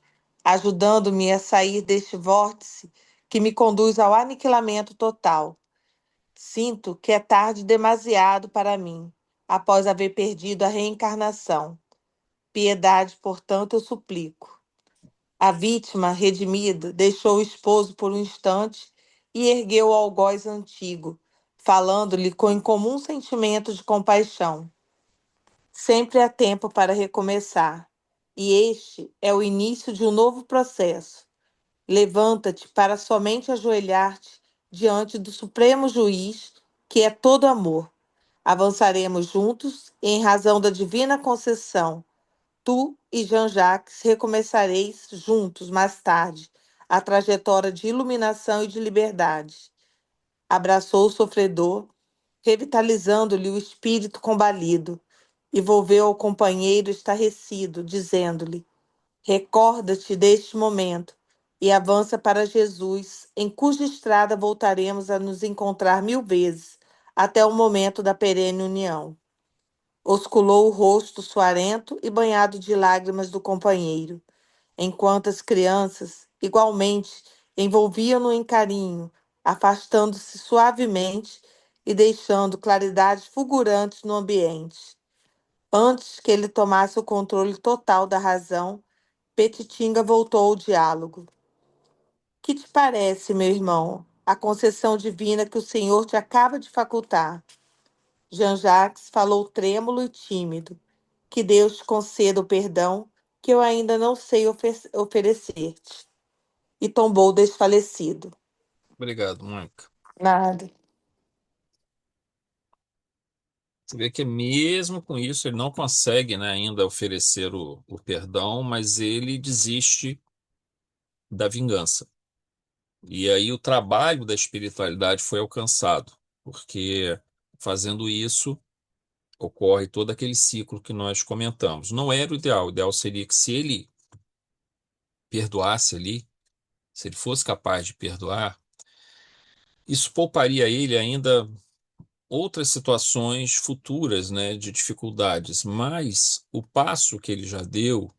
ajudando-me a sair deste vórtice que me conduz ao aniquilamento total. Sinto que é tarde demasiado para mim, após haver perdido a reencarnação. Piedade, portanto, eu suplico. A vítima redimida deixou o esposo por um instante e ergueu o algoz antigo, falando-lhe com incomum sentimento de compaixão. Sempre há tempo para recomeçar, e este é o início de um novo processo. Levanta-te para somente ajoelhar-te diante do Supremo Juiz, que é todo amor. Avançaremos juntos e, em razão da divina concessão, tu e Jean-Jacques recomeçareis juntos mais tarde a trajetória de iluminação e de liberdade. Abraçou o sofredor, revitalizando-lhe o espírito combalido, e volveu ao companheiro estarrecido, dizendo-lhe: recorda-te deste momento e avança para Jesus, em cuja estrada voltaremos a nos encontrar 1000 vezes, até o momento da perene união. Osculou o rosto suarento e banhado de lágrimas do companheiro, enquanto as crianças, igualmente, envolviam-no em carinho, afastando-se suavemente e deixando claridades fulgurantes no ambiente. Antes que ele tomasse o controle total da razão, Petitinga voltou ao diálogo. Que te parece, meu irmão, a concessão divina que o Senhor te acaba de facultar? Jean-Jacques falou trêmulo e tímido. Que Deus te conceda o perdão que eu ainda não sei oferecer-te. E tombou desfalecido. Obrigado, Mônica. Nada. Você vê que mesmo com isso ele não consegue, né, ainda oferecer o perdão, mas ele desiste da vingança. E aí o trabalho da espiritualidade foi alcançado, porque fazendo isso ocorre todo aquele ciclo que nós comentamos. Não era o ideal seria que se ele perdoasse ali, se ele fosse capaz de perdoar, isso pouparia a ele ainda outras situações futuras, né, de dificuldades, mas o passo que ele já deu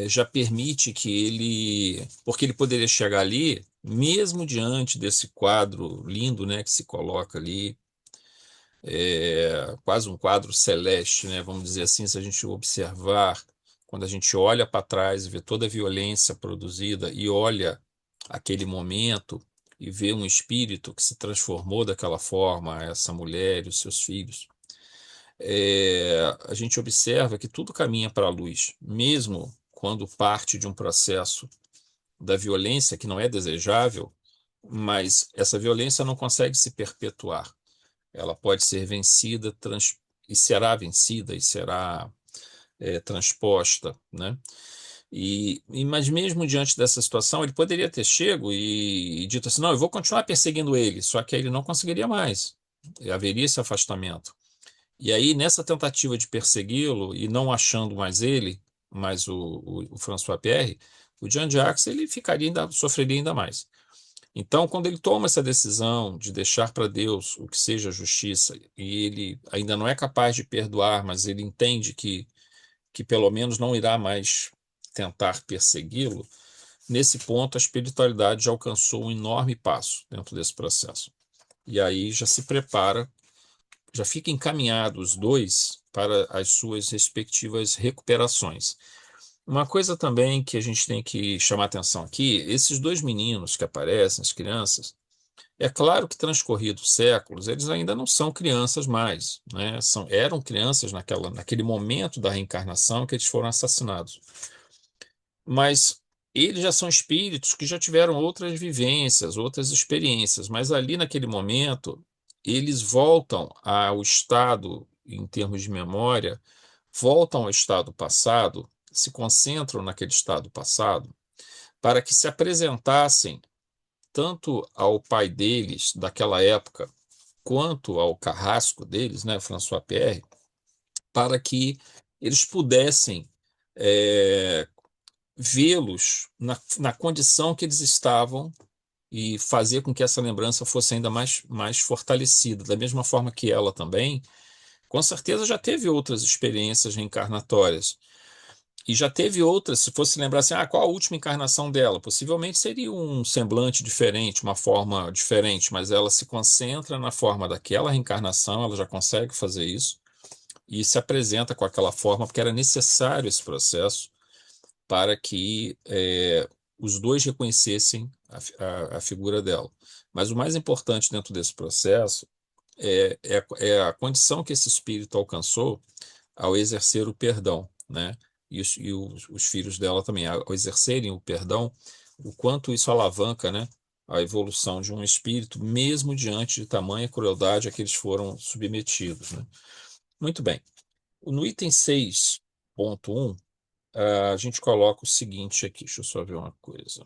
já permite que ele, porque ele poderia chegar ali, mesmo diante desse quadro lindo, né, que se coloca ali, quase um quadro celeste, né, vamos dizer assim, se a gente observar, quando a gente olha para trás e vê toda a violência produzida e olha aquele momento e vê um espírito que se transformou daquela forma, essa mulher e os seus filhos, a gente observa que tudo caminha para a luz, mesmo quando parte de um processo da violência que não é desejável, mas essa violência não consegue se perpetuar. Ela pode ser vencida e será vencida e será transposta, né? Mas mesmo diante dessa situação, ele poderia ter chego e dito assim, não, eu vou continuar perseguindo ele, só que aí ele não conseguiria mais. Haveria esse afastamento. E aí, nessa tentativa de persegui-lo e não achando mais ele, mais o François Pierre, o Jean-Jacques ele sofreria ainda mais. Então, quando ele toma essa decisão de deixar para Deus o que seja justiça, e ele ainda não é capaz de perdoar, mas ele entende que pelo menos não irá mais tentar persegui-lo, nesse ponto a espiritualidade já alcançou um enorme passo dentro desse processo. E aí já se prepara, já fica encaminhado os dois para as suas respectivas recuperações. Uma coisa também que a gente tem que chamar atenção aqui, esses dois meninos que aparecem, as crianças, é claro que transcorridos séculos, eles ainda não são crianças mais, né? Eram crianças naquele momento da reencarnação que eles foram assassinados. Mas eles já são espíritos que já tiveram outras vivências, outras experiências, mas ali naquele momento eles voltam ao estado, em termos de memória, voltam ao estado passado, se concentram naquele estado passado, para que se apresentassem tanto ao pai deles daquela época, quanto ao carrasco deles, né, François Pierre, para que eles pudessem é, vê-los na condição que eles estavam e fazer com que essa lembrança fosse ainda mais fortalecida. Da mesma forma que ela também, com certeza já teve outras experiências reencarnatórias. E já teve outras, se fosse lembrar assim, qual a última encarnação dela? Possivelmente seria um semblante diferente, uma forma diferente, mas ela se concentra na forma daquela reencarnação, ela já consegue fazer isso, e se apresenta com aquela forma, porque era necessário esse processo para que os dois reconhecessem a figura dela. Mas o mais importante dentro desse processo é a condição que esse espírito alcançou ao exercer o perdão, né? E os filhos dela também, ao exercerem o perdão, o quanto isso alavanca, né, a evolução de um espírito, mesmo diante de tamanha crueldade a que eles foram submetidos, né? Muito bem. No item 6.1, a gente coloca o seguinte aqui, deixa eu só ver uma coisa.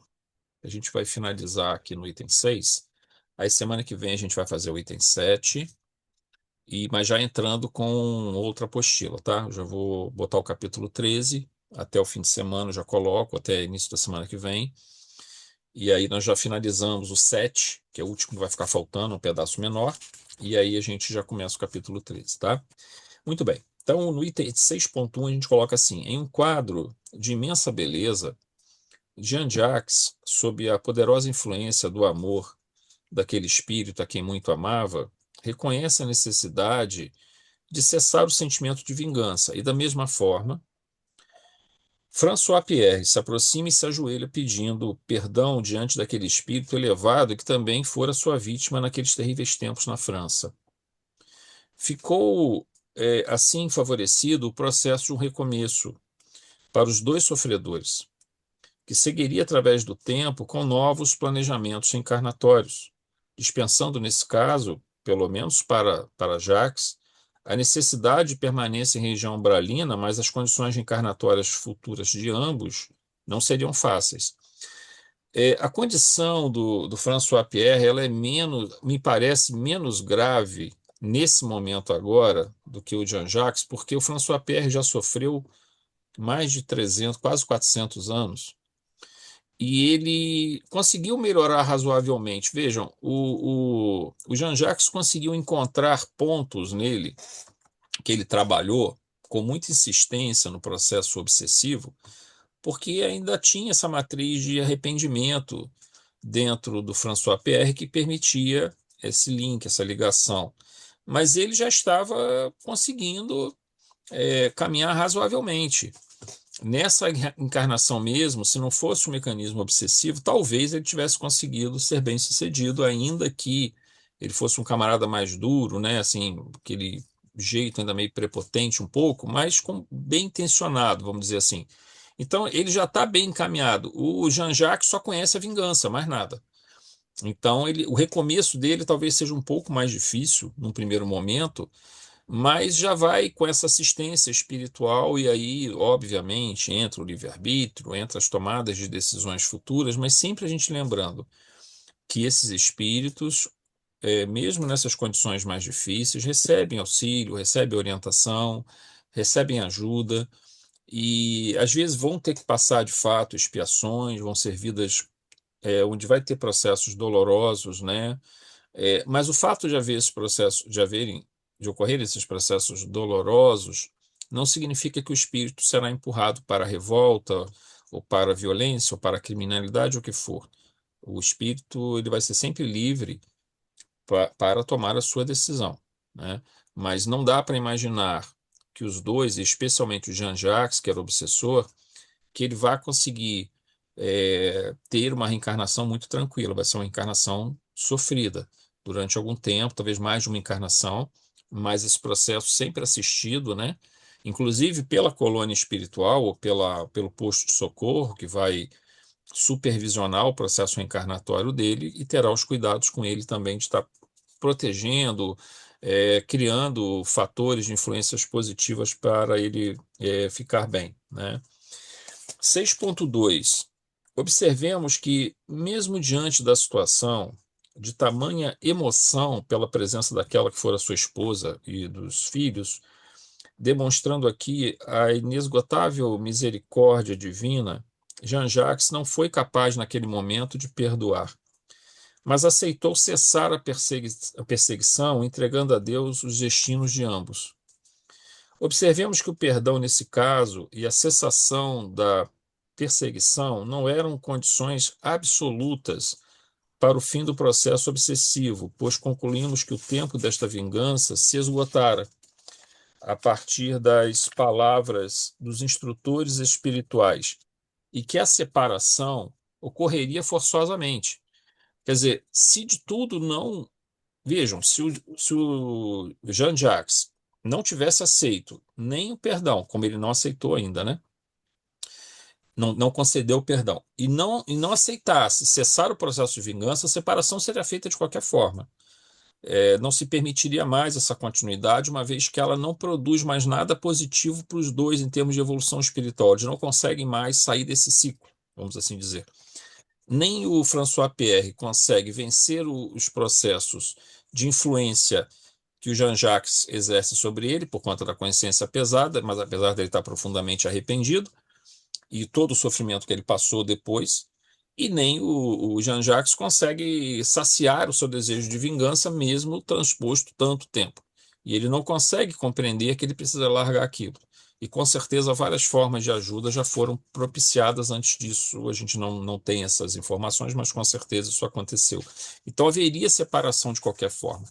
A gente vai finalizar aqui no item 6, aí semana que vem a gente vai fazer o item 7, mas já entrando com outra apostila, tá? Eu já vou botar o capítulo 13, até o fim de semana eu já coloco, até início da semana que vem, e aí nós já finalizamos o 7, que é o último que vai ficar faltando, um pedaço menor, e aí a gente já começa o capítulo 13, tá? Muito bem. Então, no item 6.1, a gente coloca assim: em um quadro de imensa beleza, Jean-Jacques, sob a poderosa influência do amor daquele espírito a quem muito amava, reconhece a necessidade de cessar o sentimento de vingança. E, da mesma forma, François Pierre se aproxima e se ajoelha pedindo perdão diante daquele espírito elevado que também fora sua vítima naqueles terríveis tempos na França. Ficou assim favorecido o processo de um recomeço para os dois sofredores, que seguiria através do tempo com novos planejamentos encarnatórios, dispensando, nesse caso, pelo menos para Jacques, a necessidade de permanência em região umbralina, mas as condições reencarnatórias futuras de ambos não seriam fáceis. A condição do François Pierre, ela é menos, me parece menos grave nesse momento agora do que o Jean-Jacques, porque o François Pierre já sofreu mais de 300, quase 400 anos, e ele conseguiu melhorar razoavelmente. Vejam, o Jean-Jacques conseguiu encontrar pontos nele que ele trabalhou com muita insistência no processo obsessivo, porque ainda tinha essa matriz de arrependimento dentro do François Pierre que permitia esse link, essa ligação. Mas ele já estava conseguindo caminhar razoavelmente. Nessa encarnação mesmo, se não fosse um mecanismo obsessivo, talvez ele tivesse conseguido ser bem-sucedido, ainda que ele fosse um camarada mais duro, né? Assim, aquele jeito ainda meio prepotente um pouco, mas bem intencionado, vamos dizer assim. Então, ele já está bem encaminhado. O Jean-Jacques só conhece a vingança, mais nada. Então, o recomeço dele talvez seja um pouco mais difícil num primeiro momento, mas já vai com essa assistência espiritual, e aí, obviamente, entra o livre-arbítrio, entra as tomadas de decisões futuras, mas sempre a gente lembrando que esses espíritos, mesmo nessas condições mais difíceis, recebem auxílio, recebem orientação, recebem ajuda, e às vezes vão ter que passar de fato expiações, vão ser vidas onde vai ter processos dolorosos, né? Mas o fato de haver esse processo, de ocorrerem esses processos dolorosos, não significa que o espírito será empurrado para a revolta, ou para a violência, ou para a criminalidade, ou o que for. O espírito ele vai ser sempre livre para tomar a sua decisão, né? Mas não dá para imaginar que os dois, especialmente o Jean-Jacques, que era obsessor, que ele vai conseguir ter uma reencarnação muito tranquila, vai ser uma reencarnação sofrida durante algum tempo, talvez mais de uma encarnação, mas esse processo sempre assistido, né? Inclusive pela colônia espiritual ou pelo posto de socorro, que vai supervisionar o processo reencarnatório dele e terá os cuidados com ele também de estar protegendo, criando fatores de influências positivas para ele ficar bem, né? 6.2. Observemos que, mesmo diante da situação de tamanha emoção pela presença daquela que fora sua esposa e dos filhos, demonstrando aqui a inesgotável misericórdia divina, Jean-Jacques não foi capaz naquele momento de perdoar, mas aceitou cessar a perseguição, entregando a Deus os destinos de ambos. Observemos que o perdão nesse caso e a cessação da perseguição não eram condições absolutas para o fim do processo obsessivo, pois concluímos que o tempo desta vingança se esgotara a partir das palavras dos instrutores espirituais e que a separação ocorreria forçosamente. Quer dizer, se de tudo não... Vejam, se o Jean-Jacques não tivesse aceito nem o perdão, como ele não aceitou ainda, né? Não concedeu o perdão, e não aceitasse cessar o processo de vingança, a separação seria feita de qualquer forma. Não se permitiria mais essa continuidade, uma vez que ela não produz mais nada positivo para os dois em termos de evolução espiritual. Eles não conseguem mais sair desse ciclo, vamos assim dizer. Nem o François Pierre consegue vencer os processos de influência que o Jean-Jacques exerce sobre ele por conta da consciência pesada, mas apesar dele estar profundamente arrependido e todo o sofrimento que ele passou depois, e nem o Jean-Jacques consegue saciar o seu desejo de vingança mesmo transposto tanto tempo. E ele não consegue compreender que ele precisa largar aquilo. E com certeza várias formas de ajuda já foram propiciadas antes disso. A gente não tem essas informações, mas com certeza isso aconteceu. Então haveria separação de qualquer forma.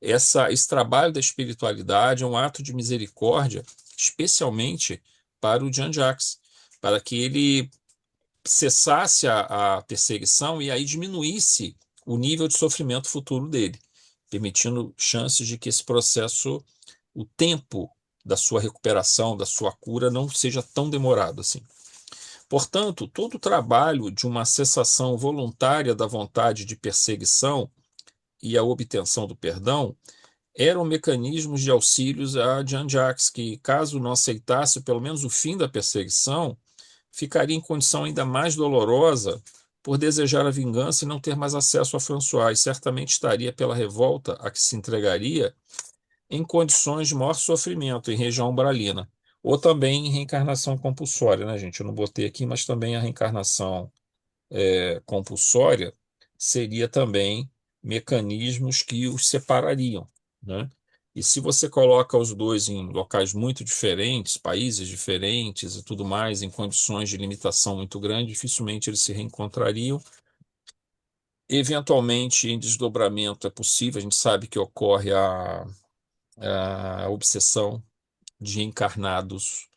Esse trabalho da espiritualidade é um ato de misericórdia, especialmente para o Jean-Jacques, para que ele cessasse a perseguição e aí diminuísse o nível de sofrimento futuro dele, permitindo chances de que esse processo, o tempo da sua recuperação, da sua cura, não seja tão demorado assim. Portanto, todo o trabalho de uma cessação voluntária da vontade de perseguição e a obtenção do perdão eram mecanismos de auxílios a Jean-Jacques, que, caso não aceitasse pelo menos o fim da perseguição, ficaria em condição ainda mais dolorosa por desejar a vingança e não ter mais acesso a François, e certamente estaria pela revolta a que se entregaria em condições de maior sofrimento, em região umbralina, ou também em reencarnação compulsória, né, gente? Eu não botei aqui, mas também a reencarnação compulsória seria também mecanismos que os separariam, né? E se você coloca os dois em locais muito diferentes, países diferentes e tudo mais, em condições de limitação muito grande, dificilmente eles se reencontrariam. Eventualmente, em desdobramento é possível, a gente sabe que ocorre a obsessão de encarnados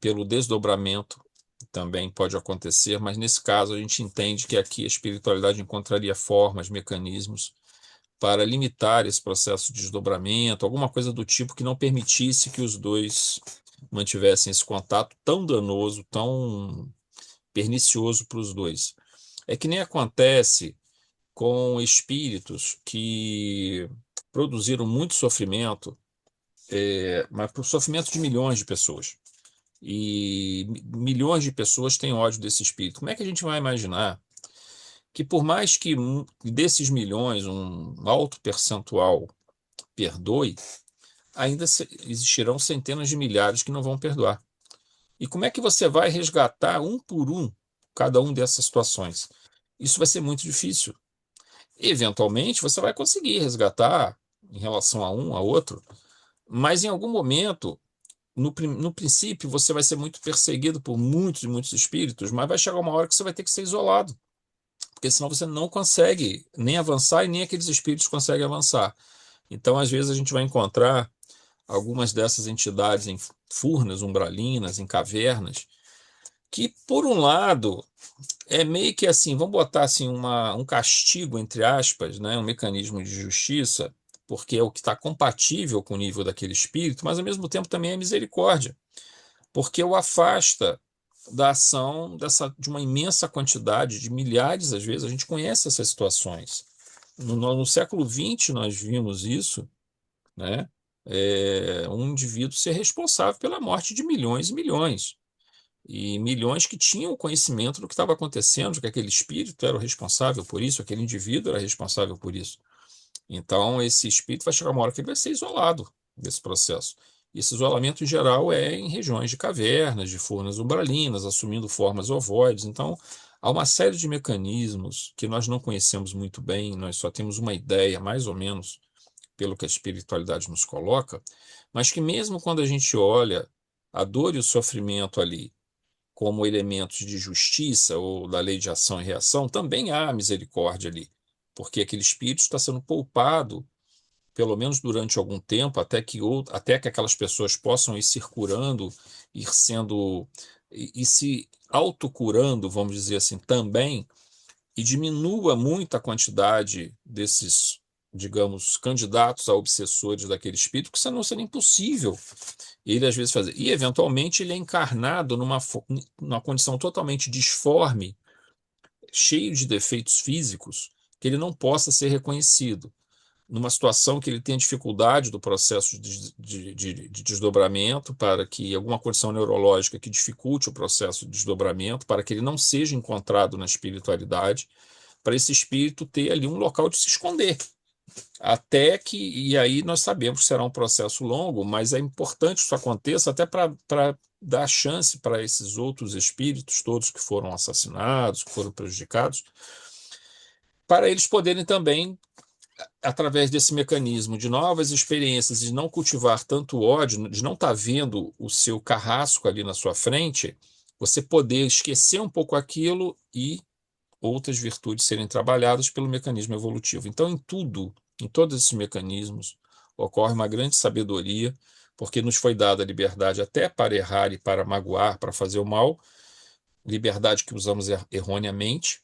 pelo desdobramento, também pode acontecer, mas nesse caso a gente entende que aqui a espiritualidade encontraria formas, mecanismos para limitar esse processo de desdobramento, alguma coisa do tipo que não permitisse que os dois mantivessem esse contato tão danoso, tão pernicioso para os dois. É que nem acontece com espíritos que produziram muito sofrimento, mas para o sofrimento de milhões de pessoas. E milhões de pessoas têm ódio desse espírito. Como é que a gente vai imaginar que, por mais que desses milhões, um alto percentual perdoe, ainda existirão centenas de milhares que não vão perdoar? E como é que você vai resgatar um por um cada um dessas situações? Isso vai ser muito difícil. Eventualmente, você vai conseguir resgatar em relação a um, a outro, mas em algum momento, no princípio, você vai ser muito perseguido por muitos e muitos espíritos, mas vai chegar uma hora que você vai ter que ser isolado, porque senão você não consegue nem avançar e nem aqueles espíritos conseguem avançar. Então, às vezes, a gente vai encontrar algumas dessas entidades em furnas umbralinas, em cavernas, que, por um lado, é meio que assim, vamos botar assim um castigo, entre aspas, né, um mecanismo de justiça, porque é o que está compatível com o nível daquele espírito, mas ao mesmo tempo também é misericórdia, porque o afasta da ação de uma imensa quantidade, de milhares, às vezes, a gente conhece essas situações. No século XX nós vimos isso, né? Um indivíduo ser responsável pela morte de milhões e milhões. E milhões que tinham conhecimento do que estava acontecendo, de que aquele espírito era o responsável por isso, aquele indivíduo era responsável por isso. Então, esse espírito vai chegar uma hora que ele vai ser isolado desse processo. E esse isolamento, em geral, é em regiões de cavernas, de furnas umbralinas, assumindo formas ovoides. Então, há uma série de mecanismos que nós não conhecemos muito bem, nós só temos uma ideia, mais ou menos, pelo que a espiritualidade nos coloca, mas que mesmo quando a gente olha a dor e o sofrimento ali como elementos de justiça ou da lei de ação e reação, também há misericórdia ali, porque aquele espírito está sendo poupado, pelo menos durante algum tempo, até que aquelas pessoas possam ir se curando, ir sendo e se autocurando, vamos dizer assim, também, e diminua muito a quantidade desses, digamos, candidatos a obsessores daquele espírito, que senão seria impossível ele às vezes fazer. E, eventualmente, ele é encarnado numa condição totalmente disforme, cheio de defeitos físicos, que ele não possa ser reconhecido. Numa situação que ele tenha dificuldade do processo de desdobramento, para que alguma condição neurológica que dificulte o processo de desdobramento, para que ele não seja encontrado na espiritualidade, para esse espírito ter ali um local de se esconder. Até que, e aí nós sabemos que será um processo longo, mas é importante que isso aconteça até para dar chance para esses outros espíritos, todos que foram assassinados, que foram prejudicados, para eles poderem também, através desse mecanismo de novas experiências, de não cultivar tanto ódio, de não estar vendo o seu carrasco ali na sua frente, você poder esquecer um pouco aquilo e outras virtudes serem trabalhadas pelo mecanismo evolutivo. Então, em todos esses mecanismos, ocorre uma grande sabedoria, porque nos foi dada a liberdade até para errar e para magoar, para fazer o mal, liberdade que usamos erroneamente,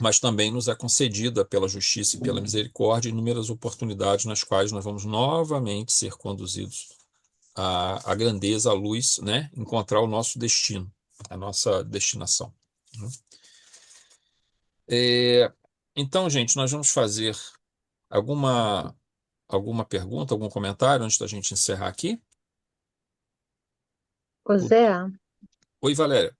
mas também nos é concedida pela justiça e pela misericórdia inúmeras oportunidades nas quais nós vamos novamente ser conduzidos à grandeza, à luz, né? Encontrar o nosso destino, a nossa destinação, né? Então, gente, nós vamos fazer Alguma, alguma pergunta, algum comentário antes da gente encerrar aqui? Ô Tudo. Zé, Oi, Valéria.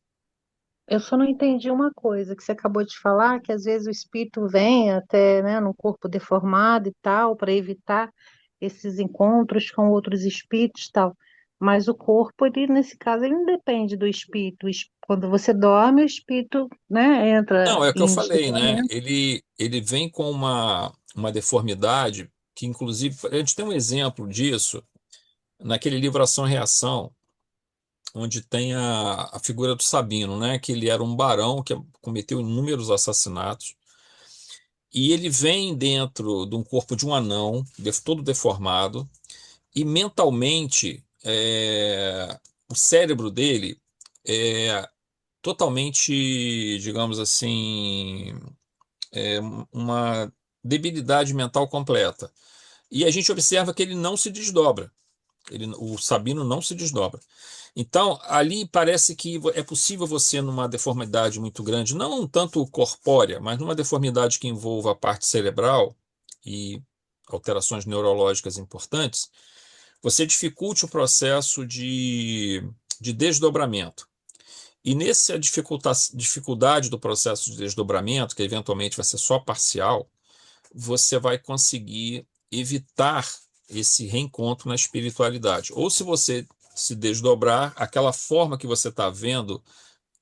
eu só não entendi uma coisa que você acabou de falar, que às vezes o espírito vem até, né, num corpo deformado e tal, para evitar esses encontros com outros espíritos e tal. Mas o corpo, ele, nesse caso, ele não depende do espírito. Quando você dorme, o espírito, né, entra Não, é o que eu em falei, né? desdobramento. Ele vem com uma deformidade que, inclusive, a gente tem um exemplo disso naquele livro Ação e Reação, onde tem a figura do Sabino, né? Que ele era um barão que cometeu inúmeros assassinatos. E ele vem dentro de um corpo de um anão, todo deformado, e mentalmente o cérebro dele é totalmente, digamos assim, uma debilidade mental completa. E a gente observa que ele não se desdobra. O Sabino não se desdobra. Então, ali parece que é possível você, numa deformidade muito grande, não um tanto corpórea, mas numa deformidade que envolva a parte cerebral e alterações neurológicas importantes, você dificulte o processo de desdobramento. E nessa dificuldade do processo de desdobramento, que eventualmente vai ser só parcial, você vai conseguir evitar esse reencontro na espiritualidade. Ou se você se desdobrar, aquela forma que você está vendo,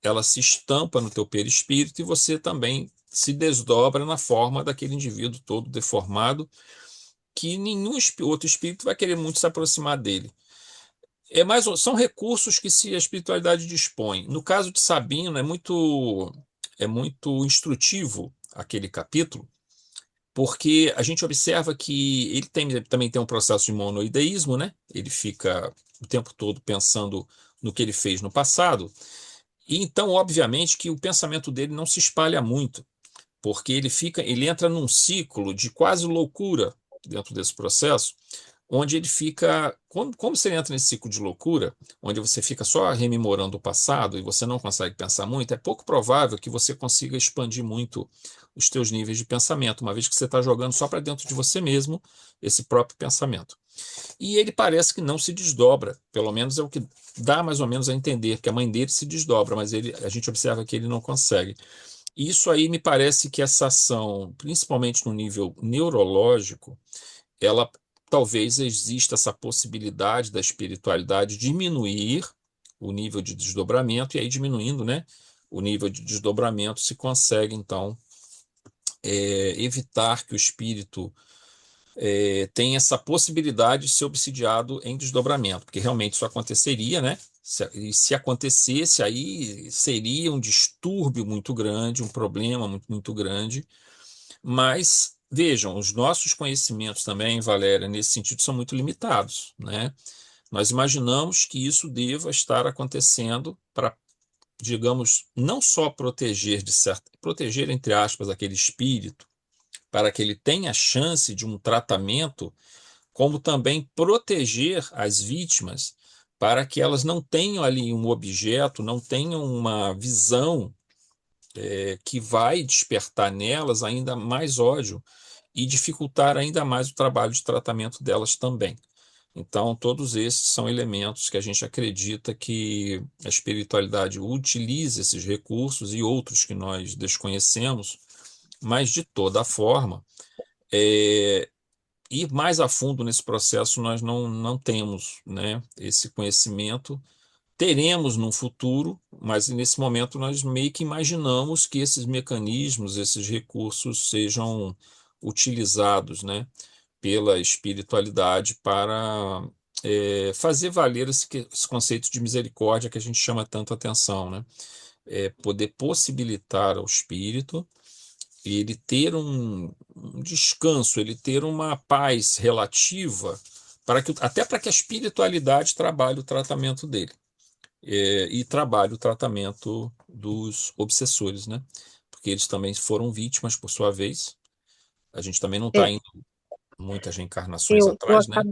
ela se estampa no teu perispírito e você também se desdobra na forma daquele indivíduo todo deformado, que nenhum outro espírito vai querer muito se aproximar dele. São recursos que se a espiritualidade dispõe. No caso de Sabino, é muito instrutivo aquele capítulo, porque a gente observa que ele também tem um processo de monoideísmo, né? Ele fica o tempo todo pensando no que ele fez no passado, e então, obviamente, que o pensamento dele não se espalha muito, porque ele entra num ciclo de quase loucura dentro desse processo, onde ele fica, como você entra nesse ciclo de loucura, onde você fica só rememorando o passado e você não consegue pensar muito, é pouco provável que você consiga expandir muito os teus níveis de pensamento, uma vez que você está jogando só para dentro de você mesmo esse próprio pensamento. E ele parece que não se desdobra, pelo menos é o que dá mais ou menos a entender, que a mãe dele se desdobra, mas a gente observa que ele não consegue. E isso aí me parece que essa ação, principalmente no nível neurológico, ela talvez exista essa possibilidade da espiritualidade diminuir o nível de desdobramento, e aí diminuindo, né, o nível de desdobramento se consegue, então, evitar que o espírito tenha essa possibilidade de ser obsidiado em desdobramento, porque realmente isso aconteceria, né? E se acontecesse, aí seria um distúrbio muito grande, um problema muito, muito grande. Mas vejam, os nossos conhecimentos também, Valéria, nesse sentido, são muito limitados, né? Nós imaginamos que isso deva estar acontecendo para, digamos, não só proteger, entre aspas, aquele espírito, para que ele tenha chance de um tratamento, como também proteger as vítimas para que elas não tenham ali um objeto, não tenham uma visão que vai despertar nelas ainda mais ódio e dificultar ainda mais o trabalho de tratamento delas também. Então, todos esses são elementos que a gente acredita que a espiritualidade utiliza esses recursos e outros que nós desconhecemos, mas de toda forma, ir mais a fundo nesse processo nós não temos, né, esse conhecimento. Teremos no futuro, mas nesse momento nós meio que imaginamos que esses mecanismos, esses recursos sejam utilizados, né, pela espiritualidade para fazer valer esse conceito de misericórdia que a gente chama tanto atenção, né? Poder possibilitar ao espírito ele ter um descanso, ele ter uma paz relativa, até para que a espiritualidade trabalhe o tratamento dele e trabalhe o tratamento dos obsessores, né? Porque eles também foram vítimas por sua vez. A gente também não está É, indo muitas reencarnações eu atrás, né?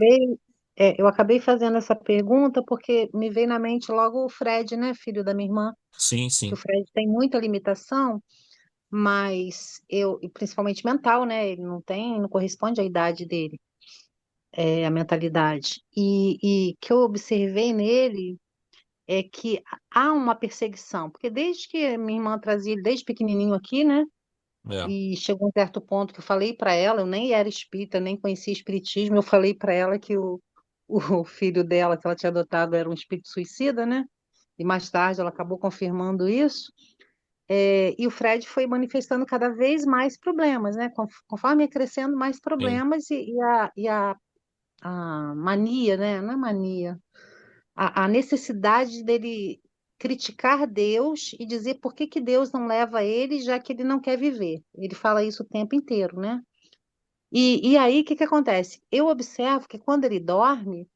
acabei fazendo essa pergunta porque me veio na mente logo o Fred, né, filho da minha irmã, Sim, que o sim. Fred tem muita limitação. mas e principalmente mental, né? Ele não tem, não corresponde à idade dele, a mentalidade. E que eu observei nele é que há uma perseguição, porque desde que minha irmã trazia ele desde pequenininho aqui, né? É. E chegou um certo ponto que eu falei para ela, eu nem era espírita, nem conhecia espiritismo, eu falei para ela que o filho dela, que ela tinha adotado, era um espírito suicida, né? E mais tarde ela acabou confirmando isso. E o Fred foi manifestando cada vez mais problemas, né? Conforme ia crescendo, mais Sim. problemas a mania, né? Não é mania, a necessidade dele criticar Deus e dizer por que que Deus não leva ele, já que ele não quer viver. Ele fala isso o tempo inteiro, né? E aí, o que que acontece? Eu observo que quando ele dorme,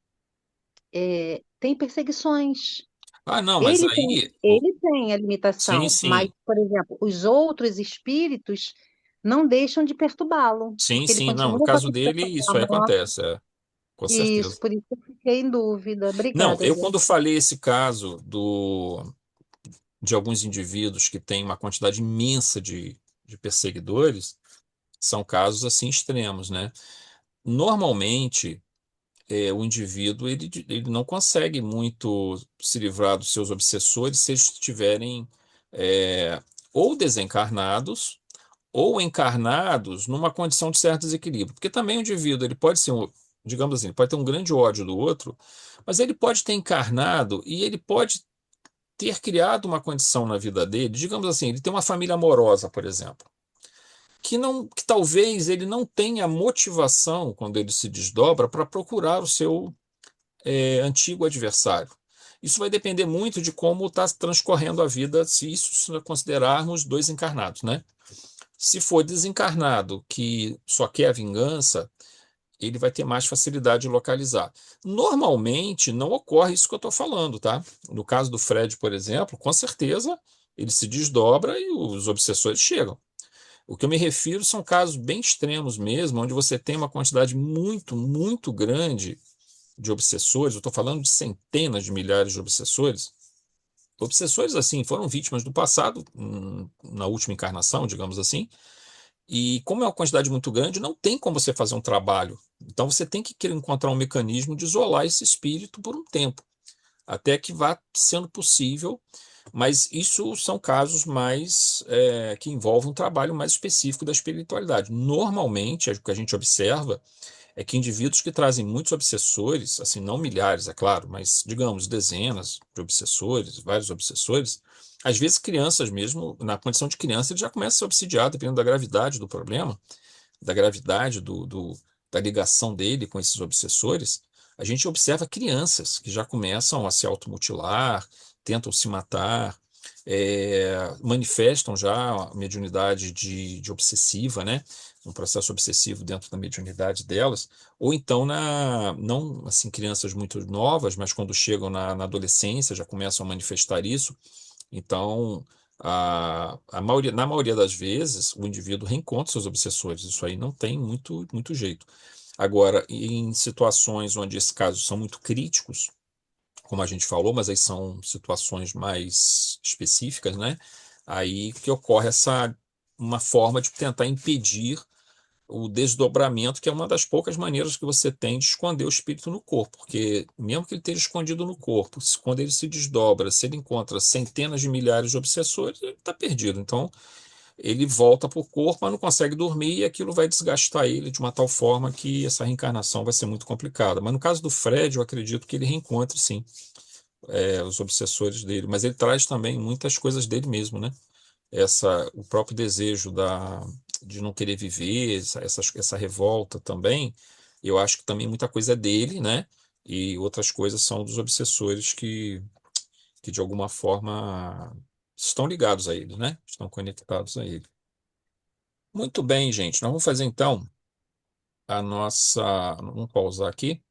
tem perseguições. Ah, não, mas aí. Ele tem a Sim, limitação, mas, sim. por exemplo, os outros espíritos não deixam de perturbá-lo, Sim, porque ele sim. Não, no continua com caso aquele dele, isso aí temperamento. acontece, com Isso, certeza. por isso que eu fiquei em dúvida. Não, Obrigada, eu Zé. quando falei esse caso de alguns indivíduos que têm uma quantidade imensa de perseguidores, são casos assim extremos, né? Normalmente, o indivíduo ele não consegue muito se livrar dos seus obsessores se eles estiverem é, ou desencarnados ou encarnados numa condição de certo desequilíbrio. Porque também o indivíduo, ele pode ser, digamos assim, ele pode ter um grande ódio do outro, mas ele pode ter encarnado e ele pode ter criado uma condição na vida dele, digamos assim, ele tem uma família amorosa, por exemplo, que talvez ele não tenha motivação quando ele se desdobra para procurar o seu antigo adversário. Isso vai depender muito de como está transcorrendo a vida, se isso considerarmos dois encarnados, né? Se for desencarnado que só quer a vingança, ele vai ter mais facilidade de localizar. Normalmente não ocorre isso que eu estou falando, tá? No caso do Fred, por exemplo, com certeza ele se desdobra e os obsessores chegam. O que eu me refiro são casos bem extremos mesmo, onde você tem uma quantidade muito, muito grande de obsessores. Eu estou falando de centenas de milhares de obsessores. Obsessores, assim, foram vítimas do passado, na última encarnação, digamos assim, e como é uma quantidade muito grande, não tem como você fazer um trabalho. Então você tem que querer encontrar um mecanismo de isolar esse espírito por um tempo, até que vá sendo possível. Mas isso são casos mais que envolvem um trabalho mais específico da espiritualidade. Normalmente, o que a gente observa é que indivíduos que trazem muitos obsessores, assim, não milhares, é claro, mas digamos dezenas de obsessores, vários obsessores, às vezes crianças mesmo, na condição de criança, ele já começa a ser obsidiado, dependendo da gravidade do problema, da gravidade da ligação dele com esses obsessores. A gente observa crianças que já começam a se automutilar, tentam se matar, manifestam já a mediunidade de obsessiva, né? Um processo obsessivo dentro da mediunidade delas, ou então não assim crianças muito novas, mas quando chegam na adolescência já começam a manifestar isso. Então, na maioria das vezes, o indivíduo reencontra seus obsessores. Isso aí não tem muito, muito jeito. Agora, em situações onde esses casos são muito críticos, como a gente falou, mas aí são situações mais específicas, né? Aí que ocorre uma forma de tentar impedir o desdobramento, que é uma das poucas maneiras que você tem de esconder o espírito no corpo, porque mesmo que ele esteja escondido no corpo, quando ele se desdobra, se ele encontra centenas de milhares de obsessores, ele está perdido. Então, ele volta para o corpo, mas não consegue dormir e aquilo vai desgastar ele de uma tal forma que essa reencarnação vai ser muito complicada. Mas no caso do Fred, eu acredito que ele reencontre, sim, os obsessores dele, mas ele traz também muitas coisas dele mesmo, né? O próprio desejo de não querer viver, essa revolta também, eu acho que também muita coisa é dele, né? E outras coisas são dos obsessores que de alguma forma estão ligados a ele, né? Estão conectados a ele. Muito bem, gente. Nós vamos fazer então a nossa. Vamos pausar aqui.